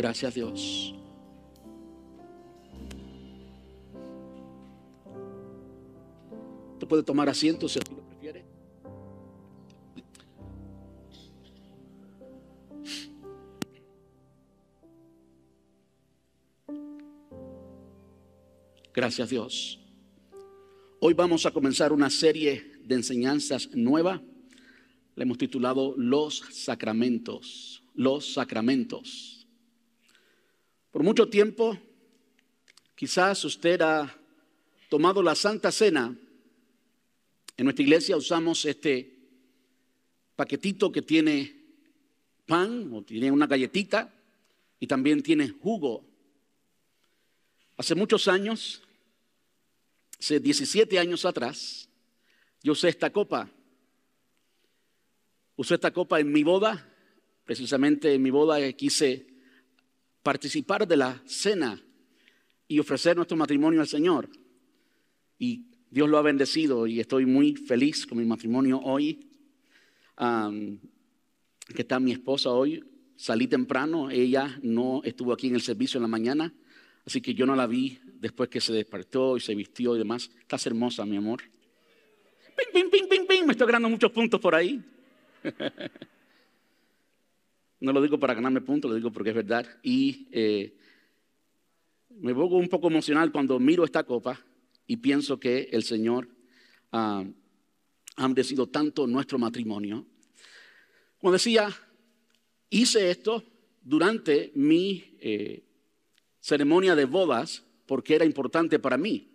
Gracias, Dios. Usted puede tomar asiento si así lo prefiere. Gracias, Dios. Hoy vamos a comenzar una serie de enseñanzas nueva. Le hemos titulado Los Sacramentos. Los Sacramentos. Por mucho tiempo, quizás usted ha tomado la Santa Cena. En nuestra iglesia usamos este paquetito que tiene pan o tiene una galletita y también tiene jugo. Hace muchos años, hace 17 años atrás, yo usé esta copa. Usé esta copa en mi boda. Precisamente en mi boda quise participar de la cena y ofrecer nuestro matrimonio al Señor. Y Dios lo ha bendecido y estoy muy feliz con mi matrimonio hoy. Que está mi esposa hoy. Salí temprano, ella no estuvo aquí en el servicio en la mañana, así que yo no la vi después que se despertó y se vistió y demás. Estás hermosa, mi amor. Ping, ping, ping, ping, ping. Me estoy ganando muchos puntos por ahí. No lo digo para ganarme puntos, lo digo porque es verdad. Y me pongo un poco emocional cuando miro esta copa y pienso que el Señor ha bendecido tanto nuestro matrimonio. Como decía, hice esto durante mi ceremonia de bodas porque era importante para mí.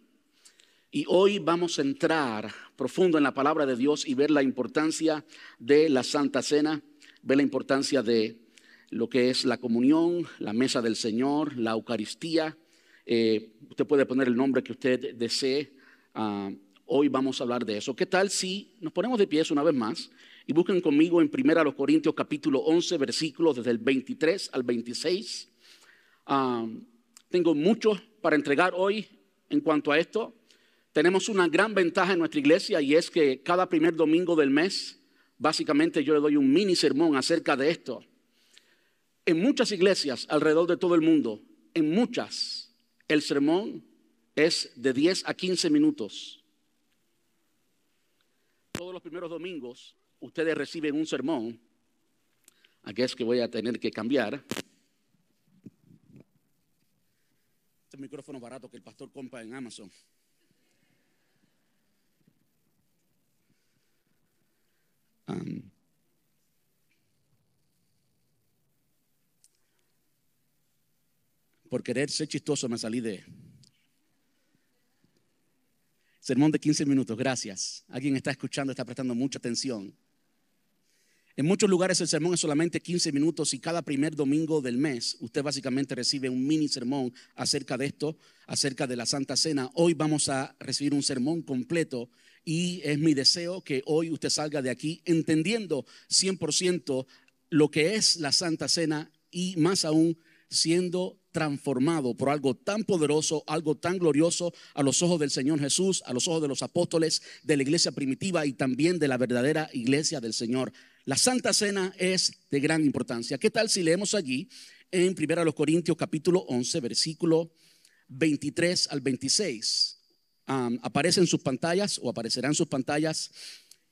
Y hoy vamos a entrar profundo en la palabra de Dios y ver la importancia de la Santa Cena, ver la importancia de lo que es la comunión, la mesa del Señor, la Eucaristía. Usted puede poner el nombre que usted desee. Hoy vamos a hablar de eso. ¿Qué tal si nos ponemos de pies una vez más y busquen conmigo en 1 Corintios capítulo 11, versículos desde el 23 al 26? Tengo mucho para entregar hoy en cuanto a esto. Tenemos una gran ventaja en nuestra iglesia y es que cada primer domingo del mes, básicamente yo le doy un mini sermón acerca de esto. En muchas iglesias alrededor de todo el mundo, en muchas, el sermón es de 10 a 15 minutos. Todos los primeros domingos ustedes reciben un sermón. Aquí es que voy a tener que cambiar. Este micrófono barato que el pastor compra en Amazon. Por querer ser chistoso me salí de sermón de 15 minutos. Gracias. Alguien está escuchando, está prestando mucha atención. En muchos lugares el sermón es solamente 15 minutos y cada primer domingo del mes usted básicamente recibe un mini sermón acerca de esto, acerca de la Santa Cena. Hoy vamos a recibir un sermón completo y es mi deseo que hoy usted salga de aquí entendiendo 100% lo que es la Santa Cena y más aún siendo transformado por algo tan poderoso, algo tan glorioso a los ojos del Señor Jesús, a los ojos de los apóstoles, de la iglesia primitiva y también de la verdadera iglesia del Señor. La Santa Cena es de gran importancia. ¿Qué tal si leemos allí en 1 Corintios capítulo 11, versículo 23 al 26? Aparece en sus pantallas o aparecerá en sus pantallas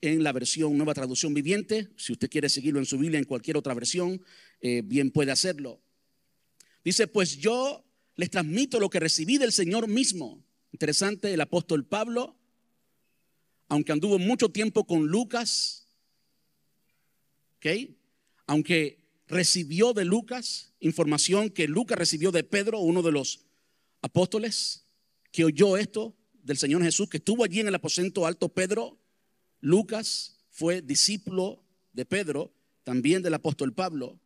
en la versión Nueva Traducción Viviente. Si usted quiere seguirlo en su Biblia en cualquier otra versión, bien puede hacerlo. Dice, pues yo les transmito lo que recibí del Señor mismo. Interesante, el apóstol Pablo, aunque anduvo mucho tiempo con Lucas, aunque recibió de Lucas información que Lucas recibió de Pedro, uno de los apóstoles, que oyó esto del Señor Jesús, que estuvo allí en el aposento alto. Pedro, Lucas fue discípulo de Pedro, también del apóstol Pablo.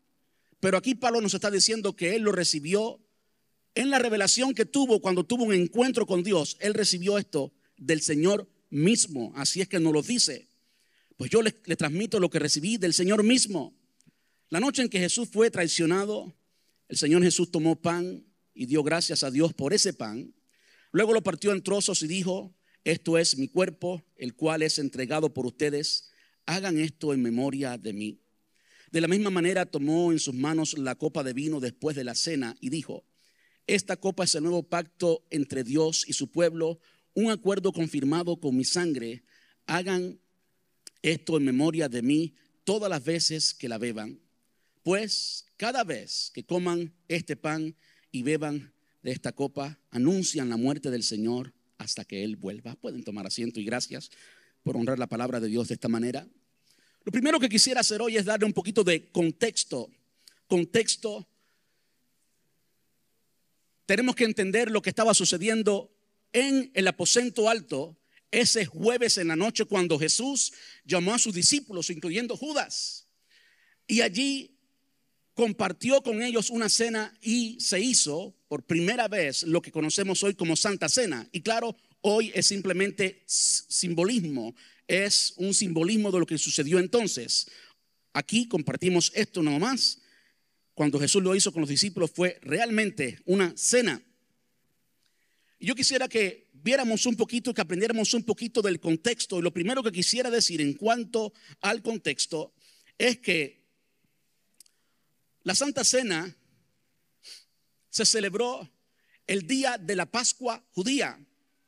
Pero aquí Pablo nos está diciendo que él lo recibió en la revelación que tuvo cuando tuvo un encuentro con Dios. Él recibió esto del Señor mismo. Así es que nos lo dice. Pues yo les transmito lo que recibí del Señor mismo. La noche en que Jesús fue traicionado, el Señor Jesús tomó pan y dio gracias a Dios por ese pan. Luego lo partió en trozos y dijo, esto es mi cuerpo, el cual es entregado por ustedes. Hagan esto en memoria de mí. De la misma manera tomó en sus manos la copa de vino después de la cena y dijo: esta copa es el nuevo pacto entre Dios y su pueblo, un acuerdo confirmado con mi sangre. Hagan esto en memoria de mí todas las veces que la beban. Pues cada vez que coman este pan y beban de esta copa, anuncian la muerte del Señor hasta que Él vuelva. Pueden tomar asiento y gracias por honrar la palabra de Dios de esta manera. Lo primero que quisiera hacer hoy es darle un poquito de contexto. Tenemos que entender lo que estaba sucediendo en el aposento alto ese jueves en la noche, cuando Jesús llamó a sus discípulos, incluyendo Judas, y allí compartió con ellos una cena y se hizo por primera vez lo que conocemos hoy como Santa Cena. Y claro, hoy es simplemente simbolismo, es un simbolismo de lo que sucedió entonces. Aquí compartimos esto nada más. Cuando Jesús lo hizo con los discípulos fue realmente una cena. Y yo quisiera que viéramos un poquito, que aprendiéramos un poquito del contexto. Y lo primero que quisiera decir en cuanto al contexto es que la Santa Cena se celebró el día de la Pascua judía.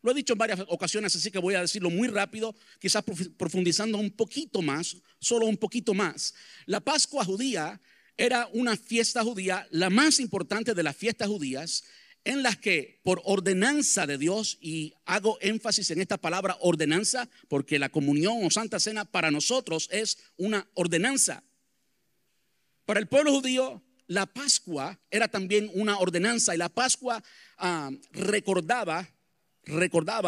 Lo he dicho en varias ocasiones, así que voy a decirlo muy rápido, quizás profundizando un poquito más, solo un poquito más. La Pascua judía era una fiesta judía, la más importante de las fiestas judías, en las que por ordenanza de Dios, y hago énfasis en esta palabra ordenanza, porque la comunión o Santa Cena para nosotros es una ordenanza. Para el pueblo judío, la Pascua era también una ordenanza, y la Pascua recordaba,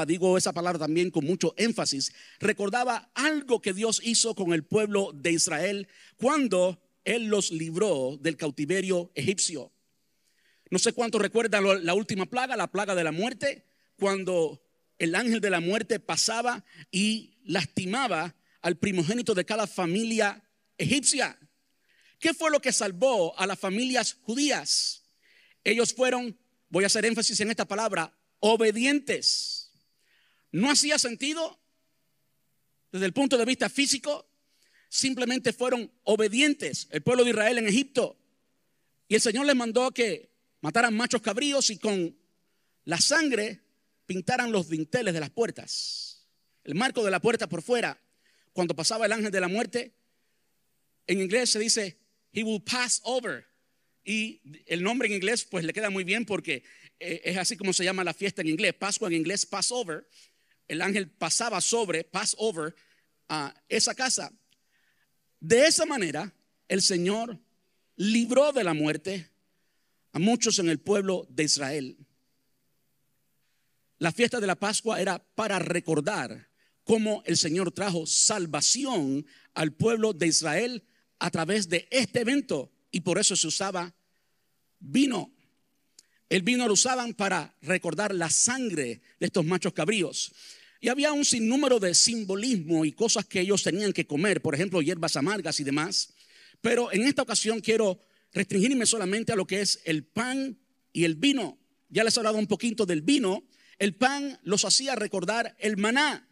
digo esa palabra también con mucho énfasis, recordaba algo que Dios hizo con el pueblo de Israel cuando Él los libró del cautiverio egipcio. No sé cuántos recuerdan la última plaga, la plaga de la muerte, cuando el ángel de la muerte pasaba y lastimaba al primogénito de cada familia egipcia. ¿Qué fue lo que salvó a las familias judías? Ellos fueron, voy a hacer énfasis en esta palabra, obedientes. No hacía sentido desde el punto de vista físico, simplemente fueron obedientes. El pueblo de Israel en Egipto, y el Señor les mandó que mataran machos cabríos y con la sangre pintaran los dinteles de las puertas, el marco de la puerta por fuera. Cuando pasaba el ángel de la muerte, en inglés se dice he will pass over, y el nombre en inglés pues le queda muy bien porque es así como se llama la fiesta en inglés. Pascua en inglés, Passover. El ángel pasaba sobre, pass over, a esa casa. De esa manera el Señor libró de la muerte a muchos en el pueblo de Israel. La fiesta de la Pascua era para recordar cómo el Señor trajo salvación al pueblo de Israel a través de este evento, y por eso se usaba vino. El vino lo usaban para recordar la sangre de estos machos cabríos. Y había un sinnúmero de simbolismo y cosas que ellos tenían que comer, por ejemplo, hierbas amargas y demás. Pero en esta ocasión quiero restringirme solamente a lo que es el pan y el vino. Ya les he hablado un poquito del vino. El pan los hacía recordar el maná,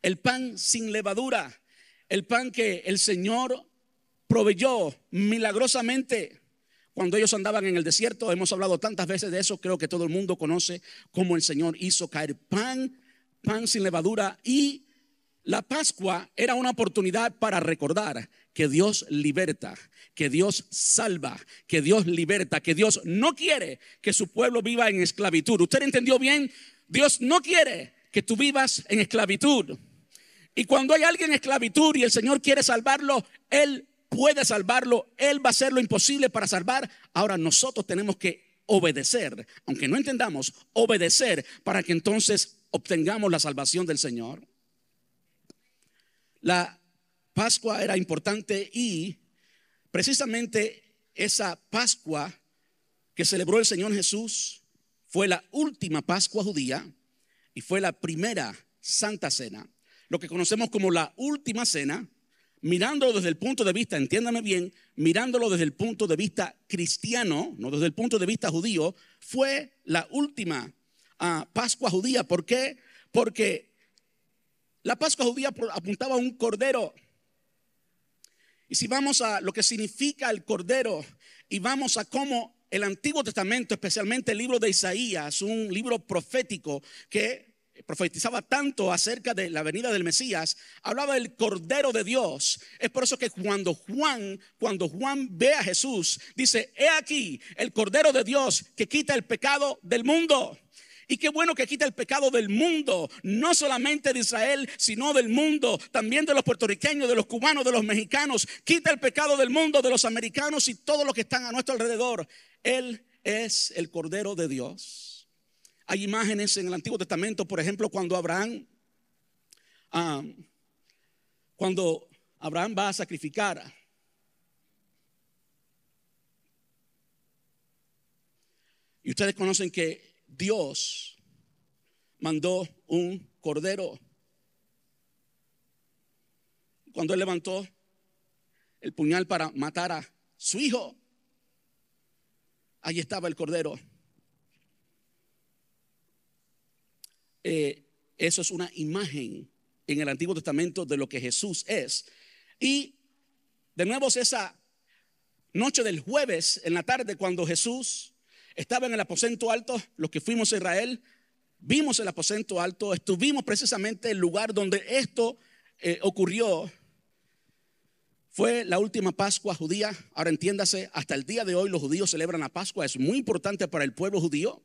el pan sin levadura, el pan que el Señor proveyó milagrosamente cuando ellos andaban en el desierto. Hemos hablado tantas veces de eso, creo que todo el mundo conoce cómo el Señor hizo caer pan sin levadura. Y la Pascua era una oportunidad para recordar que Dios liberta, que Dios salva, que Dios liberta, que Dios no quiere que su pueblo viva en esclavitud. ¿Usted entendió bien? Dios no quiere que tú vivas en esclavitud. Y cuando hay alguien en esclavitud y el Señor quiere salvarlo, Él puede salvarlo. Él va a hacer lo imposible para salvar. Ahora nosotros tenemos que obedecer, aunque no entendamos, obedecer para que entonces obtengamos la salvación del Señor. La Pascua era importante, y precisamente esa Pascua que celebró el Señor Jesús fue la última Pascua judía y fue la primera Santa Cena, lo que conocemos como la última cena. Mirándolo desde el punto de vista, entiéndame bien, mirándolo desde el punto de vista cristiano, no desde el punto de vista judío, fue la última Pascua judía. ¿Por qué? Porque la Pascua judía apuntaba a un cordero, Y si vamos a lo que significa el Cordero y vamos a cómo el Antiguo Testamento, especialmente el libro de Isaías, un libro profético que profetizaba tanto acerca de la venida del Mesías, hablaba del Cordero de Dios. Es por eso que cuando Juan ve a Jesús, dice: he aquí el Cordero de Dios que quita el pecado del mundo. Y qué bueno que quita el pecado del mundo, no solamente de Israel, sino del mundo, también de los puertorriqueños, de los cubanos, de los mexicanos. Quita el pecado del mundo, de los americanos y todos los que están a nuestro alrededor. Él es el Cordero de Dios. Hay imágenes en el Antiguo Testamento, por ejemplo, cuando Abraham va a sacrificar. Y ustedes conocen que Dios mandó un cordero. Cuando él levantó el puñal para matar a su hijo, allí estaba el cordero. Eso es una imagen en el Antiguo Testamento de lo que Jesús es. Y de nuevo esa noche del jueves en la tarde, cuando Jesús estaba en el aposento alto, los que fuimos a Israel vimos el aposento alto, estuvimos precisamente en el lugar donde esto ocurrió. Fue la última Pascua judía. Ahora entiéndase, hasta el día de hoy los judíos celebran la Pascua. Es muy importante para el pueblo judío.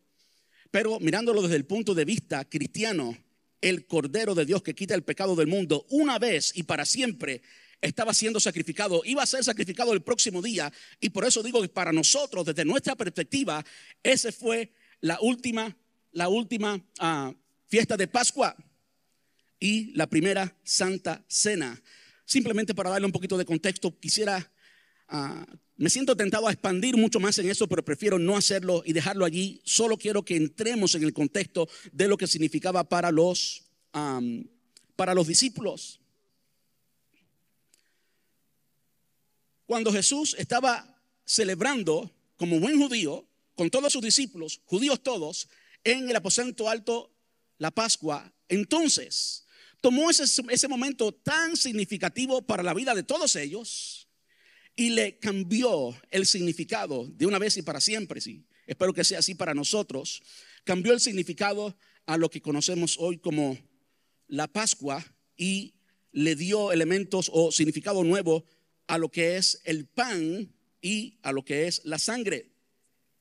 Pero mirándolo desde el punto de vista cristiano, el Cordero de Dios que quita el pecado del mundo, una vez y para siempre estaba siendo sacrificado, iba a ser sacrificado el próximo día. Y por eso digo que para nosotros, desde nuestra perspectiva, esa fue la última fiesta de Pascua y la primera Santa Cena. Simplemente para darle un poquito de contexto, me siento tentado a expandir mucho más en eso, pero prefiero no hacerlo y dejarlo allí. Solo quiero que entremos en el contexto de lo que significaba para los discípulos. Cuando Jesús estaba celebrando como buen judío con todos sus discípulos, judíos todos, en el aposento alto la Pascua, entonces tomó ese momento tan significativo para la vida de todos ellos y le cambió el significado de una vez y para siempre. Sí, espero que sea así para nosotros. Cambió el significado a lo que conocemos hoy como la Pascua y le dio elementos o significado nuevo a lo que es el pan y a lo que es la sangre.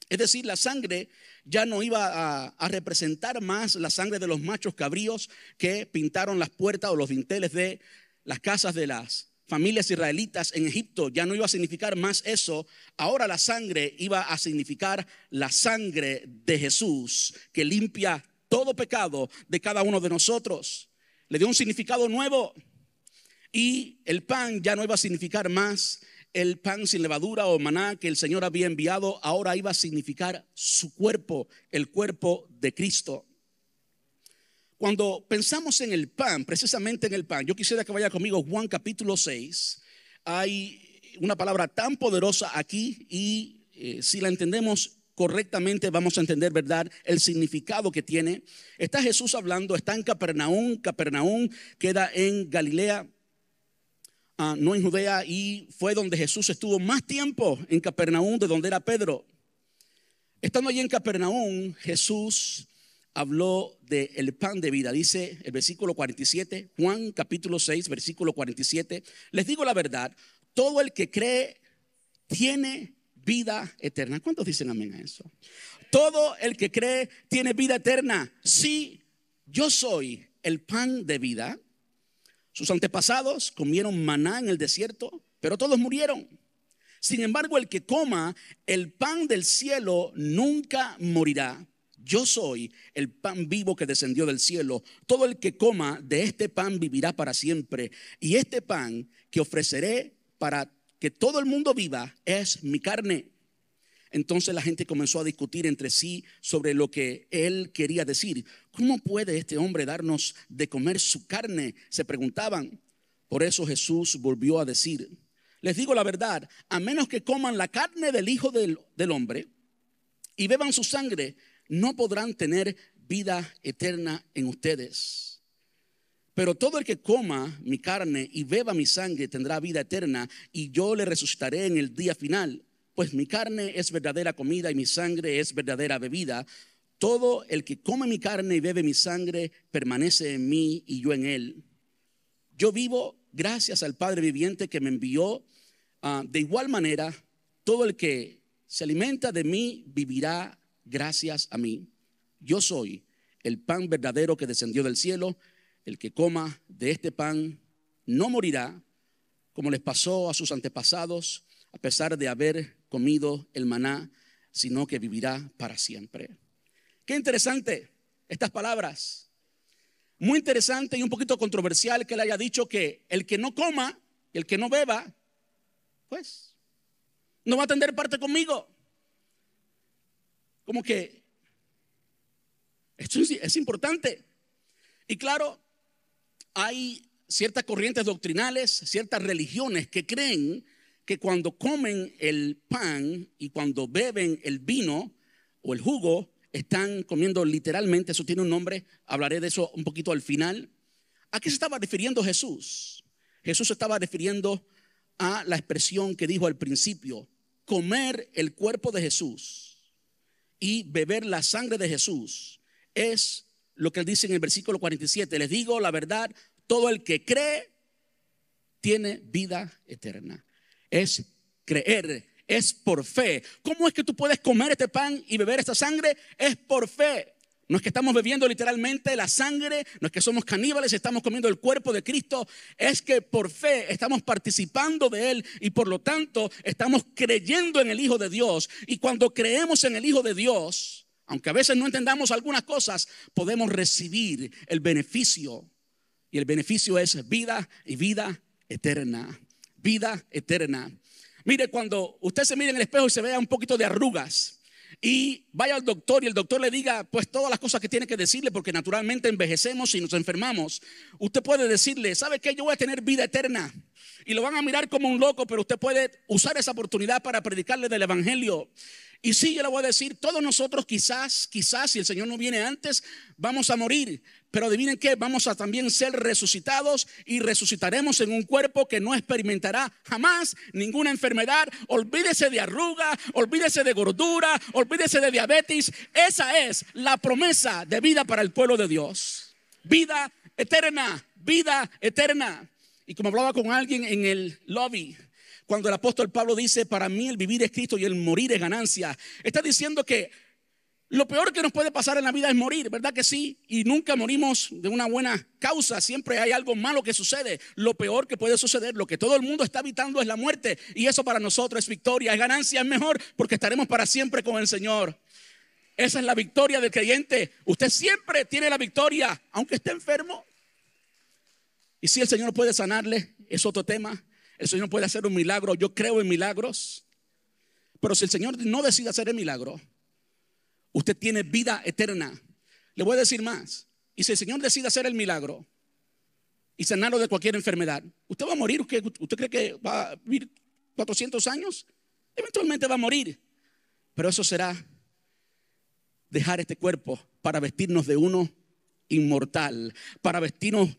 Es decir, la sangre ya no iba a representar más la sangre de los machos cabríos que pintaron las puertas o los dinteles de las casas de las familias israelitas en Egipto. Ya no iba a significar más eso. Ahora la sangre iba a significar la sangre de Jesús, que limpia todo pecado de cada uno de nosotros. Le dio un significado nuevo. Y el pan ya no iba a significar más el pan sin levadura o maná que el Señor había enviado. Ahora iba a significar su cuerpo, el cuerpo de Cristo. Cuando pensamos en el pan, precisamente en el pan, yo quisiera que vaya conmigo Juan capítulo 6. Hay una palabra tan poderosa aquí y si la entendemos correctamente vamos a entender, ¿verdad?, el significado que tiene. Está Jesús hablando, está en Capernaum. Capernaum queda en Galilea, no en Judea, y fue donde Jesús estuvo más tiempo, en Capernaum, de donde era Pedro. Estando allí en Capernaum, Jesús habló del pan de vida. Dice el versículo 47, Juan capítulo 6, versículo 47: les digo la verdad, todo el que cree tiene vida eterna. ¿Cuántos dicen amén a eso? Todo el que cree tiene vida eterna. Sí, yo soy el pan de vida. Sus antepasados comieron maná en el desierto, pero todos murieron. Sin embargo, el que coma el pan del cielo nunca morirá. Yo soy el pan vivo que descendió del cielo. Todo el que coma de este pan vivirá para siempre. Y este pan que ofreceré para que todo el mundo viva es mi carne. Entonces la gente comenzó a discutir entre sí sobre lo que él quería decir. ¿Cómo puede este hombre darnos de comer su carne?, se preguntaban. Por eso Jesús volvió a decir: les digo la verdad, a menos que coman la carne del Hijo del Hombre y beban su sangre, no podrán tener vida eterna en ustedes. Pero todo el que coma mi carne y beba mi sangre tendrá vida eterna, y yo le resucitaré en el día final. Pues mi carne es verdadera comida y mi sangre es verdadera bebida. Todo el que come mi carne y bebe mi sangre permanece en mí y yo en él. Yo vivo gracias al Padre viviente que me envió. De igual manera, todo el que se alimenta de mí vivirá gracias a mí. Yo soy el pan verdadero que descendió del cielo. El que coma de este pan no morirá, como les pasó a sus antepasados, a pesar de haber comido el maná, sino que vivirá para siempre. Qué interesante estas palabras. Muy interesante y un poquito controversial que él haya dicho que el que no coma, el que no beba, pues no va a tener parte conmigo. Como que esto es importante. Y claro, hay ciertas corrientes doctrinales, ciertas religiones que creen que cuando comen el pan y cuando beben el vino o el jugo, están comiendo literalmente, eso tiene un nombre, hablaré de eso un poquito al final. ¿A qué se estaba refiriendo Jesús? Jesús se estaba refiriendo a la expresión que dijo al principio: comer el cuerpo de Jesús y beber la sangre de Jesús es lo que él dice en el versículo 47. Les digo la verdad, todo el que cree tiene vida eterna. Es creer, es por fe. ¿Cómo es que tú puedes comer este pan y beber esta sangre? Es por fe. No es que estamos bebiendo literalmente la sangre, no es que somos caníbales, estamos comiendo el cuerpo de Cristo. Es que por fe estamos participando de Él y por lo tanto estamos creyendo en el Hijo de Dios. Y cuando creemos en el Hijo de Dios, aunque a veces no entendamos algunas cosas, podemos recibir el beneficio. Y el beneficio es vida y vida eterna. Vida eterna. Mire, cuando usted se mire en el espejo y se vea un poquito de arrugas y vaya al doctor y el doctor le diga pues todas las cosas que tiene que decirle, porque naturalmente envejecemos y nos enfermamos, usted puede decirle: ¿sabe qué? Yo voy a tener vida eterna. Y lo van a mirar como un loco, pero usted puede usar esa oportunidad para predicarle del evangelio. Y sí, yo le voy a decir, todos nosotros quizás, si el Señor no viene antes, vamos a morir. Pero adivinen qué, vamos a también ser resucitados y resucitaremos en un cuerpo que no experimentará jamás ninguna enfermedad. Olvídese de arruga, olvídese de gordura, olvídese de diabetes. Esa es la promesa de vida para el pueblo de Dios. Vida eterna, vida eterna. Y como hablaba con alguien en el lobby, cuando el apóstol Pablo dice: para mí el vivir es Cristo y el morir es ganancia, está diciendo que lo peor que nos puede pasar en la vida es morir, ¿verdad que sí? Y nunca morimos de una buena causa, siempre hay algo malo que sucede. Lo peor que puede suceder, lo que todo el mundo está evitando, es la muerte. Y eso para nosotros es victoria, es ganancia, es mejor, porque estaremos para siempre con el Señor. Esa es la victoria del creyente. Usted siempre tiene la victoria, aunque esté enfermo. Y si el Señor puede sanarle, es otro tema. El Señor puede hacer un milagro. Yo creo en milagros. Pero si el Señor no decide hacer el milagro, usted tiene vida eterna. Le voy a decir más. Y si el Señor decide hacer el milagro y sanarlo de cualquier enfermedad, ¿usted va a morir? ¿Usted cree que va a vivir 400 años? Eventualmente va a morir. Pero eso será dejar este cuerpo para vestirnos de uno inmortal, para vestirnos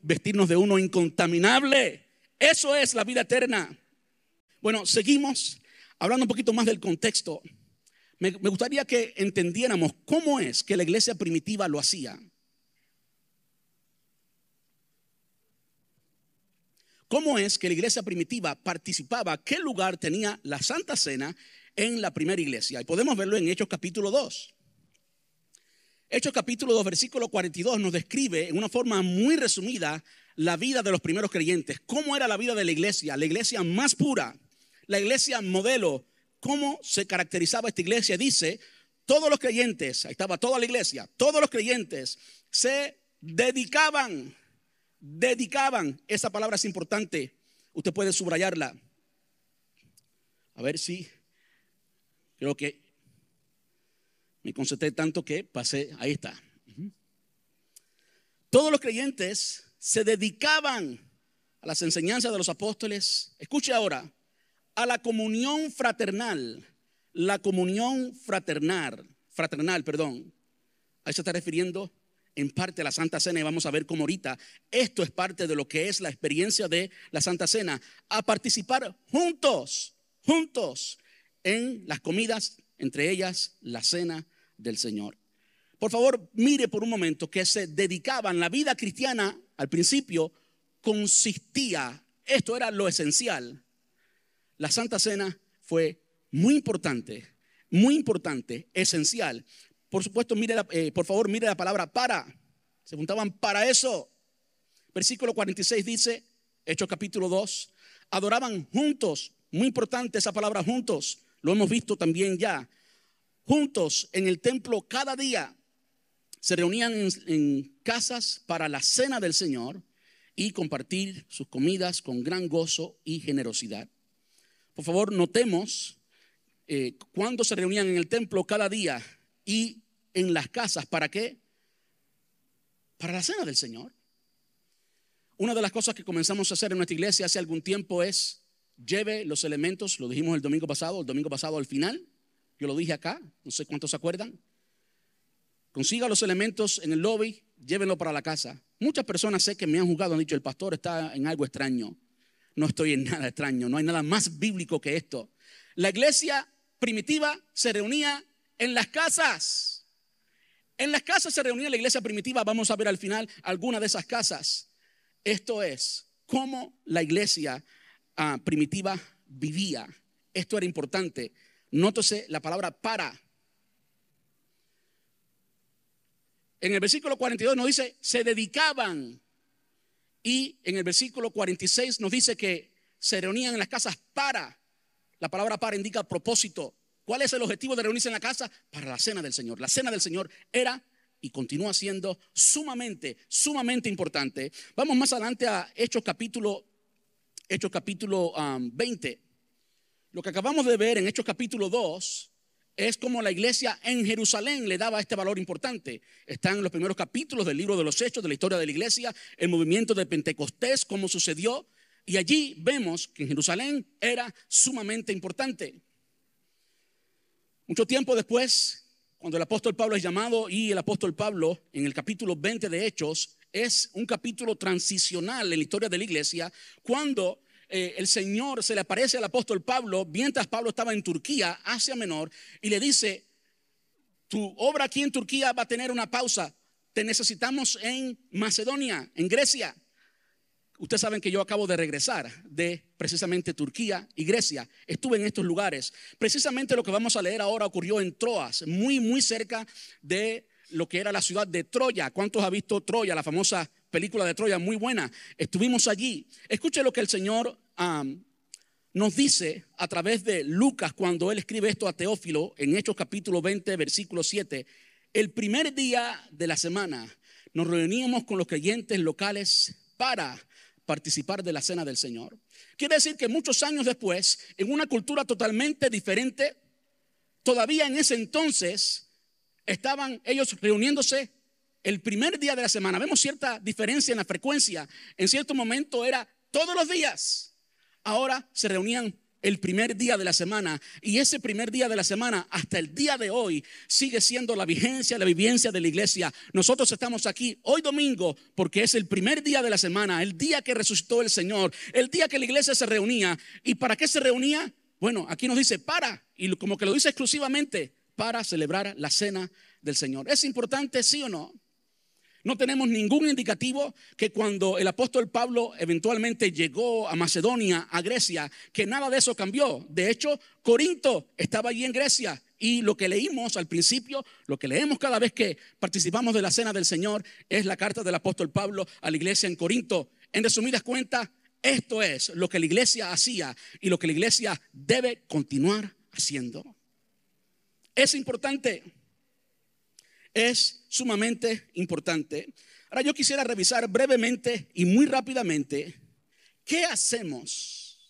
de uno incontaminable. Eso es la vida eterna. Bueno, seguimos hablando un poquito más del contexto. Me gustaría que entendiéramos cómo es que la iglesia primitiva lo hacía. ¿Cómo es que la iglesia primitiva participaba? ¿Qué lugar tenía la Santa Cena en la primera iglesia? Y podemos verlo en Hechos capítulo 2. Hechos capítulo 2, versículo 42 nos describe en una forma muy resumida la vida de los primeros creyentes. ¿Cómo era la vida de la iglesia? La iglesia más pura, la iglesia modelo. ¿Cómo se caracterizaba esta iglesia? Dice: todos los creyentes, ahí estaba toda la iglesia, todos los creyentes se dedicaban. Esa palabra es importante. Usted puede subrayarla. A ver si, creo que me concentré tanto que pasé, ahí está. Todos los creyentes se dedicaban a las enseñanzas de los apóstoles. Escuche ahora: a la comunión fraternal. La comunión fraternal, perdón. A eso se está refiriendo en parte la Santa Cena, y vamos a ver cómo ahorita esto es parte de lo que es la experiencia de la Santa Cena, a participar juntos en las comidas, entre ellas la cena del Señor. Por favor, mire por un momento que se dedicaban, la vida cristiana al principio consistía, esto era lo esencial. La Santa Cena fue muy importante, esencial. Por supuesto, por favor, mire la palabra para. Se juntaban para eso. Versículo 46 dice, Hechos capítulo 2, adoraban juntos. Muy importante esa palabra juntos. Lo hemos visto también ya. Juntos en el templo cada día. Se reunían en casas para la cena del Señor y compartir sus comidas con gran gozo y generosidad. Por favor, notemos cuando se reunían en el templo cada día y en las casas. ¿Para qué? Para la cena del Señor. Una de las cosas que comenzamos a hacer en nuestra iglesia hace algún tiempo es lleve los elementos, lo dijimos el domingo pasado al final, yo lo dije acá, no sé cuántos se acuerdan. Consiga los elementos en el lobby, llévenlo para la casa. Muchas personas sé que me han juzgado, han dicho, el pastor está en algo extraño. No estoy en nada extraño, no hay nada más bíblico que esto. La iglesia primitiva se reunía en las casas. En las casas se reunía la iglesia primitiva, vamos a ver al final alguna de esas casas. Esto es cómo la iglesia primitiva vivía. Esto era importante. Nótese la palabra para. En el versículo 42 nos dice, se dedicaban. Y en el versículo 46 nos dice que se reunían en las casas para. La palabra para indica propósito. ¿Cuál es el objetivo de reunirse en la casa? Para la cena del Señor. La cena del Señor era y continúa siendo sumamente importante. Vamos más adelante a Hechos capítulo 20. Lo que acabamos de ver en Hechos capítulo 2 es como la iglesia en Jerusalén le daba este valor importante. Están en los primeros capítulos del libro de los Hechos, de la historia de la iglesia, el movimiento de Pentecostés, cómo sucedió. Y allí vemos que en Jerusalén era sumamente importante. Mucho tiempo después, cuando el apóstol Pablo es llamado, y el apóstol Pablo en el capítulo 20 de Hechos es un capítulo transicional en la historia de la iglesia, cuando el Señor se le aparece al apóstol Pablo mientras Pablo estaba en Turquía, Asia Menor, y le dice, tu obra aquí en Turquía va a tener una pausa, te necesitamos en Macedonia, en Grecia. Ustedes saben que yo acabo de regresar de precisamente Turquía y Grecia. Estuve en estos lugares. Precisamente lo que vamos a leer ahora ocurrió en Troas, muy cerca de lo que era la ciudad de Troya. ¿Cuántos han visto Troya, la famosa película de Troya? Muy buena. Estuvimos allí. Escuche lo que el Señor nos dice a través de Lucas cuando él escribe esto a Teófilo en Hechos capítulo 20, versículo 7. El primer día de la semana nos reuníamos con los creyentes locales para participar de la cena del Señor. Quiere decir que muchos años después, en una cultura totalmente diferente, todavía en ese entonces estaban ellos reuniéndose el primer día de la semana. Vemos cierta diferencia en la frecuencia. En cierto momento era todos los días. Ahora se reunían el primer día de la semana, y ese primer día de la semana hasta el día de hoy sigue siendo la vigencia, la vivencia de la iglesia. Nosotros estamos aquí hoy domingo porque es el primer día de la semana, el día que resucitó el Señor, el día que la iglesia se reunía. ¿Y para qué se reunía? Bueno, aquí nos dice para, y como que lo dice exclusivamente para celebrar la cena del Señor. ¿Es importante, sí o no? No tenemos ningún indicativo que cuando el apóstol Pablo eventualmente llegó a Macedonia, a Grecia, que nada de eso cambió. De hecho, Corinto estaba allí en Grecia, y lo que leímos al principio, lo que leemos cada vez que participamos de la cena del Señor, es la carta del apóstol Pablo a la iglesia en Corinto. En resumidas cuentas, esto es lo que la iglesia hacía y lo que la iglesia debe continuar haciendo. Es importante. Es sumamente importante. Ahora yo quisiera revisar brevemente y muy rápidamente qué hacemos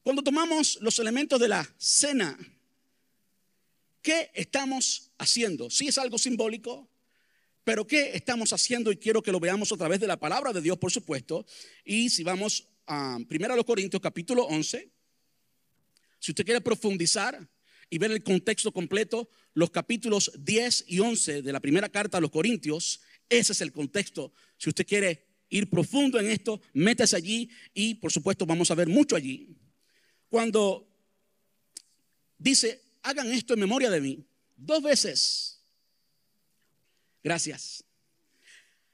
cuando tomamos los elementos de la cena. ¿Qué estamos haciendo? Sí, es algo simbólico, pero ¿qué estamos haciendo? Y quiero que lo veamos a través de la palabra de Dios, por supuesto. Y si vamos a 1 Corintios capítulo 11, si usted quiere profundizar y ver el contexto completo, los capítulos 10 y 11 de la primera carta a los Corintios Ese es el contexto. Si usted quiere ir profundo en esto, métase allí y por supuesto vamos a ver mucho allí. Cuando dice, hagan esto en memoria de mí, 2 veces. Gracias.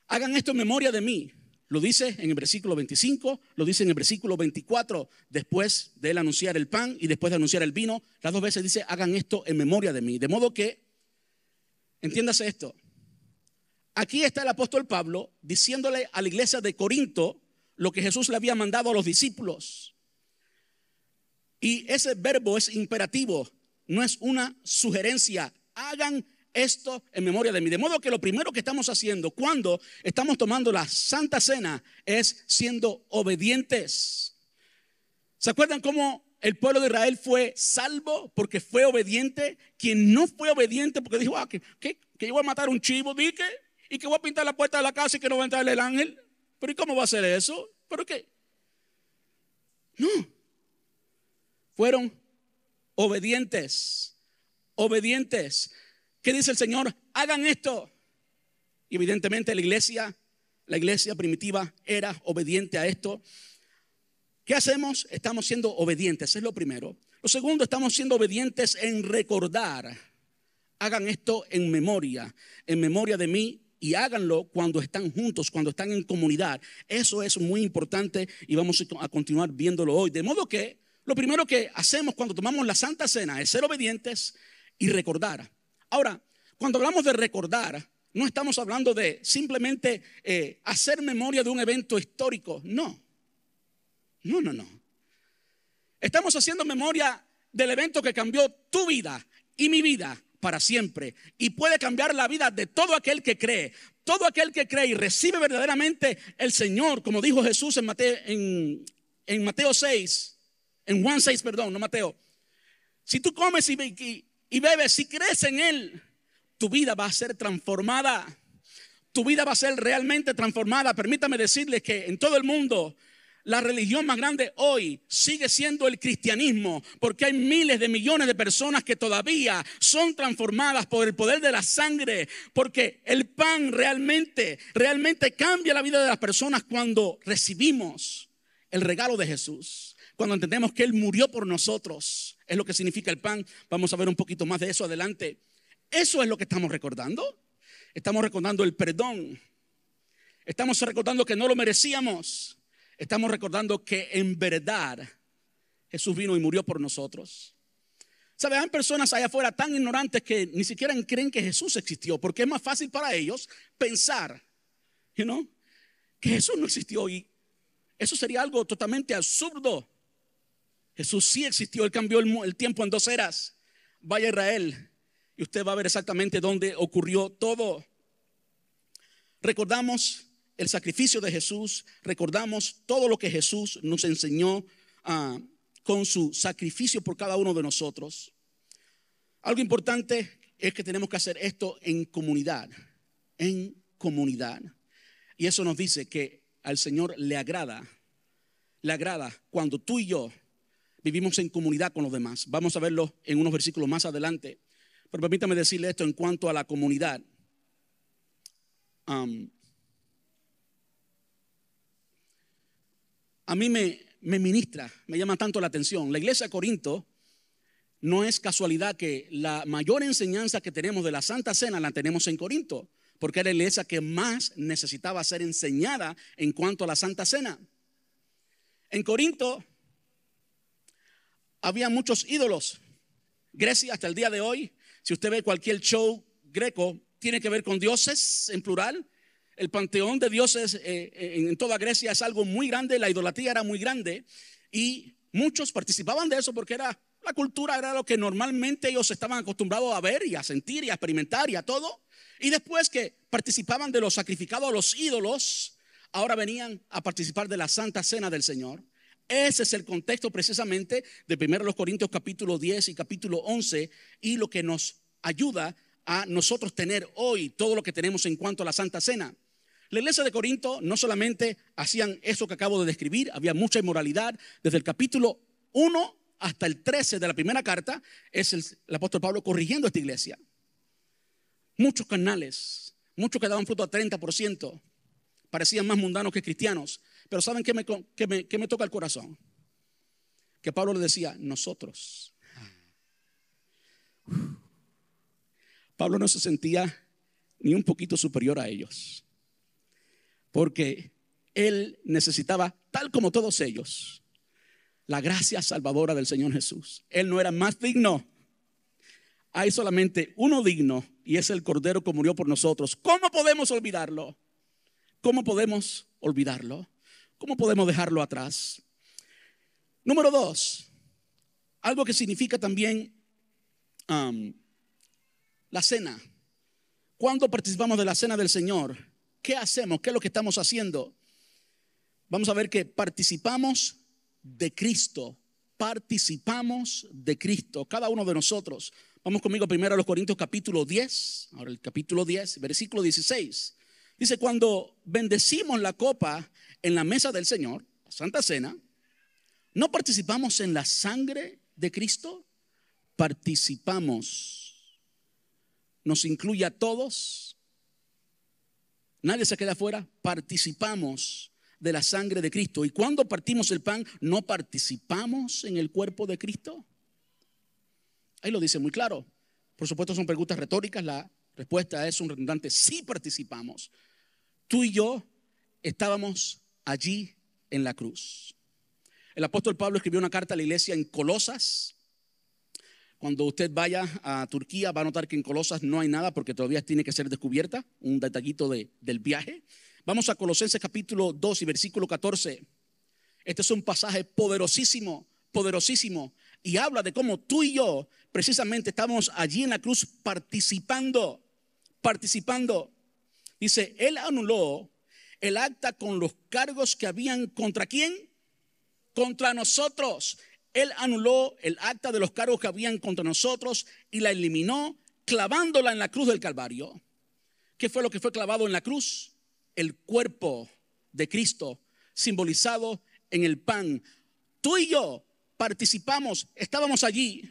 Hagan esto en memoria de mí. Lo dice en el versículo 25, lo dice en el versículo 24, después de él anunciar el pan y después de anunciar el vino. Las 2 veces dice, hagan esto en memoria de mí. De modo que, entiéndase esto. Aquí está el apóstol Pablo diciéndole a la iglesia de Corinto lo que Jesús le había mandado a los discípulos. Y ese verbo es imperativo, no es una sugerencia. Hagan esto en memoria de mí. De modo que lo primero que estamos haciendo cuando estamos tomando la Santa Cena es siendo obedientes. ¿Se acuerdan cómo el pueblo de Israel fue salvo porque fue obediente? Quien no fue obediente porque dijo, que yo voy a matar un chivo, dije, y que voy a pintar la puerta de la casa y que no va a entrar el ángel. ¿Pero y cómo va a ser eso? ¿Pero qué? No. Fueron obedientes. Obedientes. ¿Qué dice el Señor? Hagan esto. Y evidentemente la iglesia primitiva era obediente a esto. ¿Qué hacemos? Estamos siendo obedientes, es lo primero. Lo segundo, estamos siendo obedientes en recordar. Hagan esto en memoria de mí, y háganlo cuando están juntos, cuando están en comunidad. Eso es muy importante y vamos a continuar viéndolo hoy. De modo que lo primero que hacemos cuando tomamos la Santa Cena es ser obedientes y recordar. Ahora, cuando hablamos de recordar, no estamos hablando de simplemente hacer memoria de un evento histórico. No. Estamos haciendo memoria del evento que cambió tu vida y mi vida para siempre, y puede cambiar la vida de todo aquel que cree. Todo aquel que cree y recibe verdaderamente el Señor, como dijo Jesús en Mateo 6, en Juan 6, perdón, no Mateo. Si tú comes y bebes, si crees en Él, tu vida va a ser transformada. Tu vida va a ser realmente transformada. Permítame decirles que en todo el mundo la religión más grande hoy sigue siendo el cristianismo, porque hay miles de millones de personas que todavía son transformadas por el poder de la sangre, porque el pan realmente cambia la vida de las personas cuando recibimos el regalo de Jesús, cuando entendemos que Él murió por nosotros. Es lo que significa el pan. Vamos a ver un poquito más de eso adelante. Eso es lo que estamos recordando. Estamos recordando el perdón. Estamos recordando que no lo merecíamos. Estamos recordando que en verdad Jesús vino y murió por nosotros. ¿Sabe? Hay personas allá afuera tan ignorantes que ni siquiera creen que Jesús existió, porque es más fácil para ellos pensar, que Jesús no existió, y eso sería algo totalmente absurdo. Jesús sí existió. Él cambió el tiempo en 2 eras. Vaya a Israel y usted va a ver exactamente dónde ocurrió todo. Recordamos el sacrificio de Jesús, recordamos todo lo que Jesús nos enseñó con su sacrificio por cada uno de nosotros. Algo importante es que tenemos que hacer esto en comunidad, y eso nos dice que al Señor le agrada cuando tú y yo vivimos en comunidad con los demás. Vamos a verlo en unos versículos más adelante, pero permítame decirle esto en cuanto a la comunidad. A mí me ministra, me llama tanto la atención. La iglesia de Corinto, no es casualidad que la mayor enseñanza que tenemos de la Santa Cena la tenemos en Corinto, porque era la iglesia que más necesitaba ser enseñada en cuanto a la Santa Cena. En Corinto había muchos ídolos. Grecia, hasta el día de hoy, si usted ve cualquier show greco, tiene que ver con dioses en plural. El panteón de dioses en toda Grecia es algo muy grande. La idolatría era muy grande y muchos participaban de eso porque era la cultura, era lo que normalmente ellos estaban acostumbrados a ver y a sentir y a experimentar y a todo. Y después que participaban de lo sacrificado a los ídolos, ahora venían a participar de la Santa Cena del Señor. Ese es el contexto precisamente de 1 Corintios capítulo 10 y capítulo 11, y lo que nos ayuda a nosotros tener hoy todo lo que tenemos en cuanto a la Santa Cena. La iglesia de Corinto no solamente hacían eso que acabo de describir, había mucha inmoralidad. Desde el capítulo 1 hasta el 13 de la primera carta es el apóstol Pablo corrigiendo a esta iglesia. Muchos canales, Muchos que daban fruto a 30%. Parecían más mundanos que cristianos. Pero ¿saben qué me toca el corazón? Que Pablo le decía, nosotros. Pablo no se sentía ni un poquito superior a ellos. Porque él necesitaba, tal como todos ellos, la gracia salvadora del Señor Jesús. Él no era más digno. Hay solamente uno digno y es el Cordero que murió por nosotros. ¿Cómo podemos olvidarlo? ¿Cómo podemos olvidarlo? ¿Cómo podemos dejarlo atrás? Número 2, algo que significa también la cena. Cuando participamos de la cena del Señor, ¿qué hacemos? ¿Qué es lo que estamos haciendo? Vamos a ver que participamos de Cristo. Participamos de Cristo, cada uno de nosotros. Vamos conmigo primero a los Corintios capítulo 10. Ahora el capítulo 10, versículo 16. Dice, cuando bendecimos la copa en la mesa del Señor, la Santa Cena, ¿no participamos en la sangre de Cristo? Participamos. Nos incluye a todos. Nadie se queda afuera. Participamos de la sangre de Cristo. Y cuando partimos el pan, ¿no participamos en el cuerpo de Cristo? Ahí lo dice muy claro. Por supuesto son preguntas retóricas. La respuesta es un redundante: sí participamos. Tú y yo estábamos allí en la cruz. El apóstol Pablo escribió una carta a la iglesia en Colosas. Cuando usted vaya a Turquía va a notar que en Colosas no hay nada porque todavía tiene que ser descubierta. Un detallito del viaje. Vamos a Colosenses capítulo 2 y versículo 14. Este es un pasaje poderosísimo, poderosísimo. Y habla de cómo tú y yo precisamente estamos allí en la cruz participando. Dice, él anuló el acta con los cargos que habían ¿contra quién? Contra nosotros. Él anuló el acta de los cargos que habían contra nosotros y la eliminó clavándola en la cruz del Calvario. ¿Qué fue lo que fue clavado en la cruz? El cuerpo de Cristo, simbolizado en el pan. Tú y yo participamos, estábamos allí.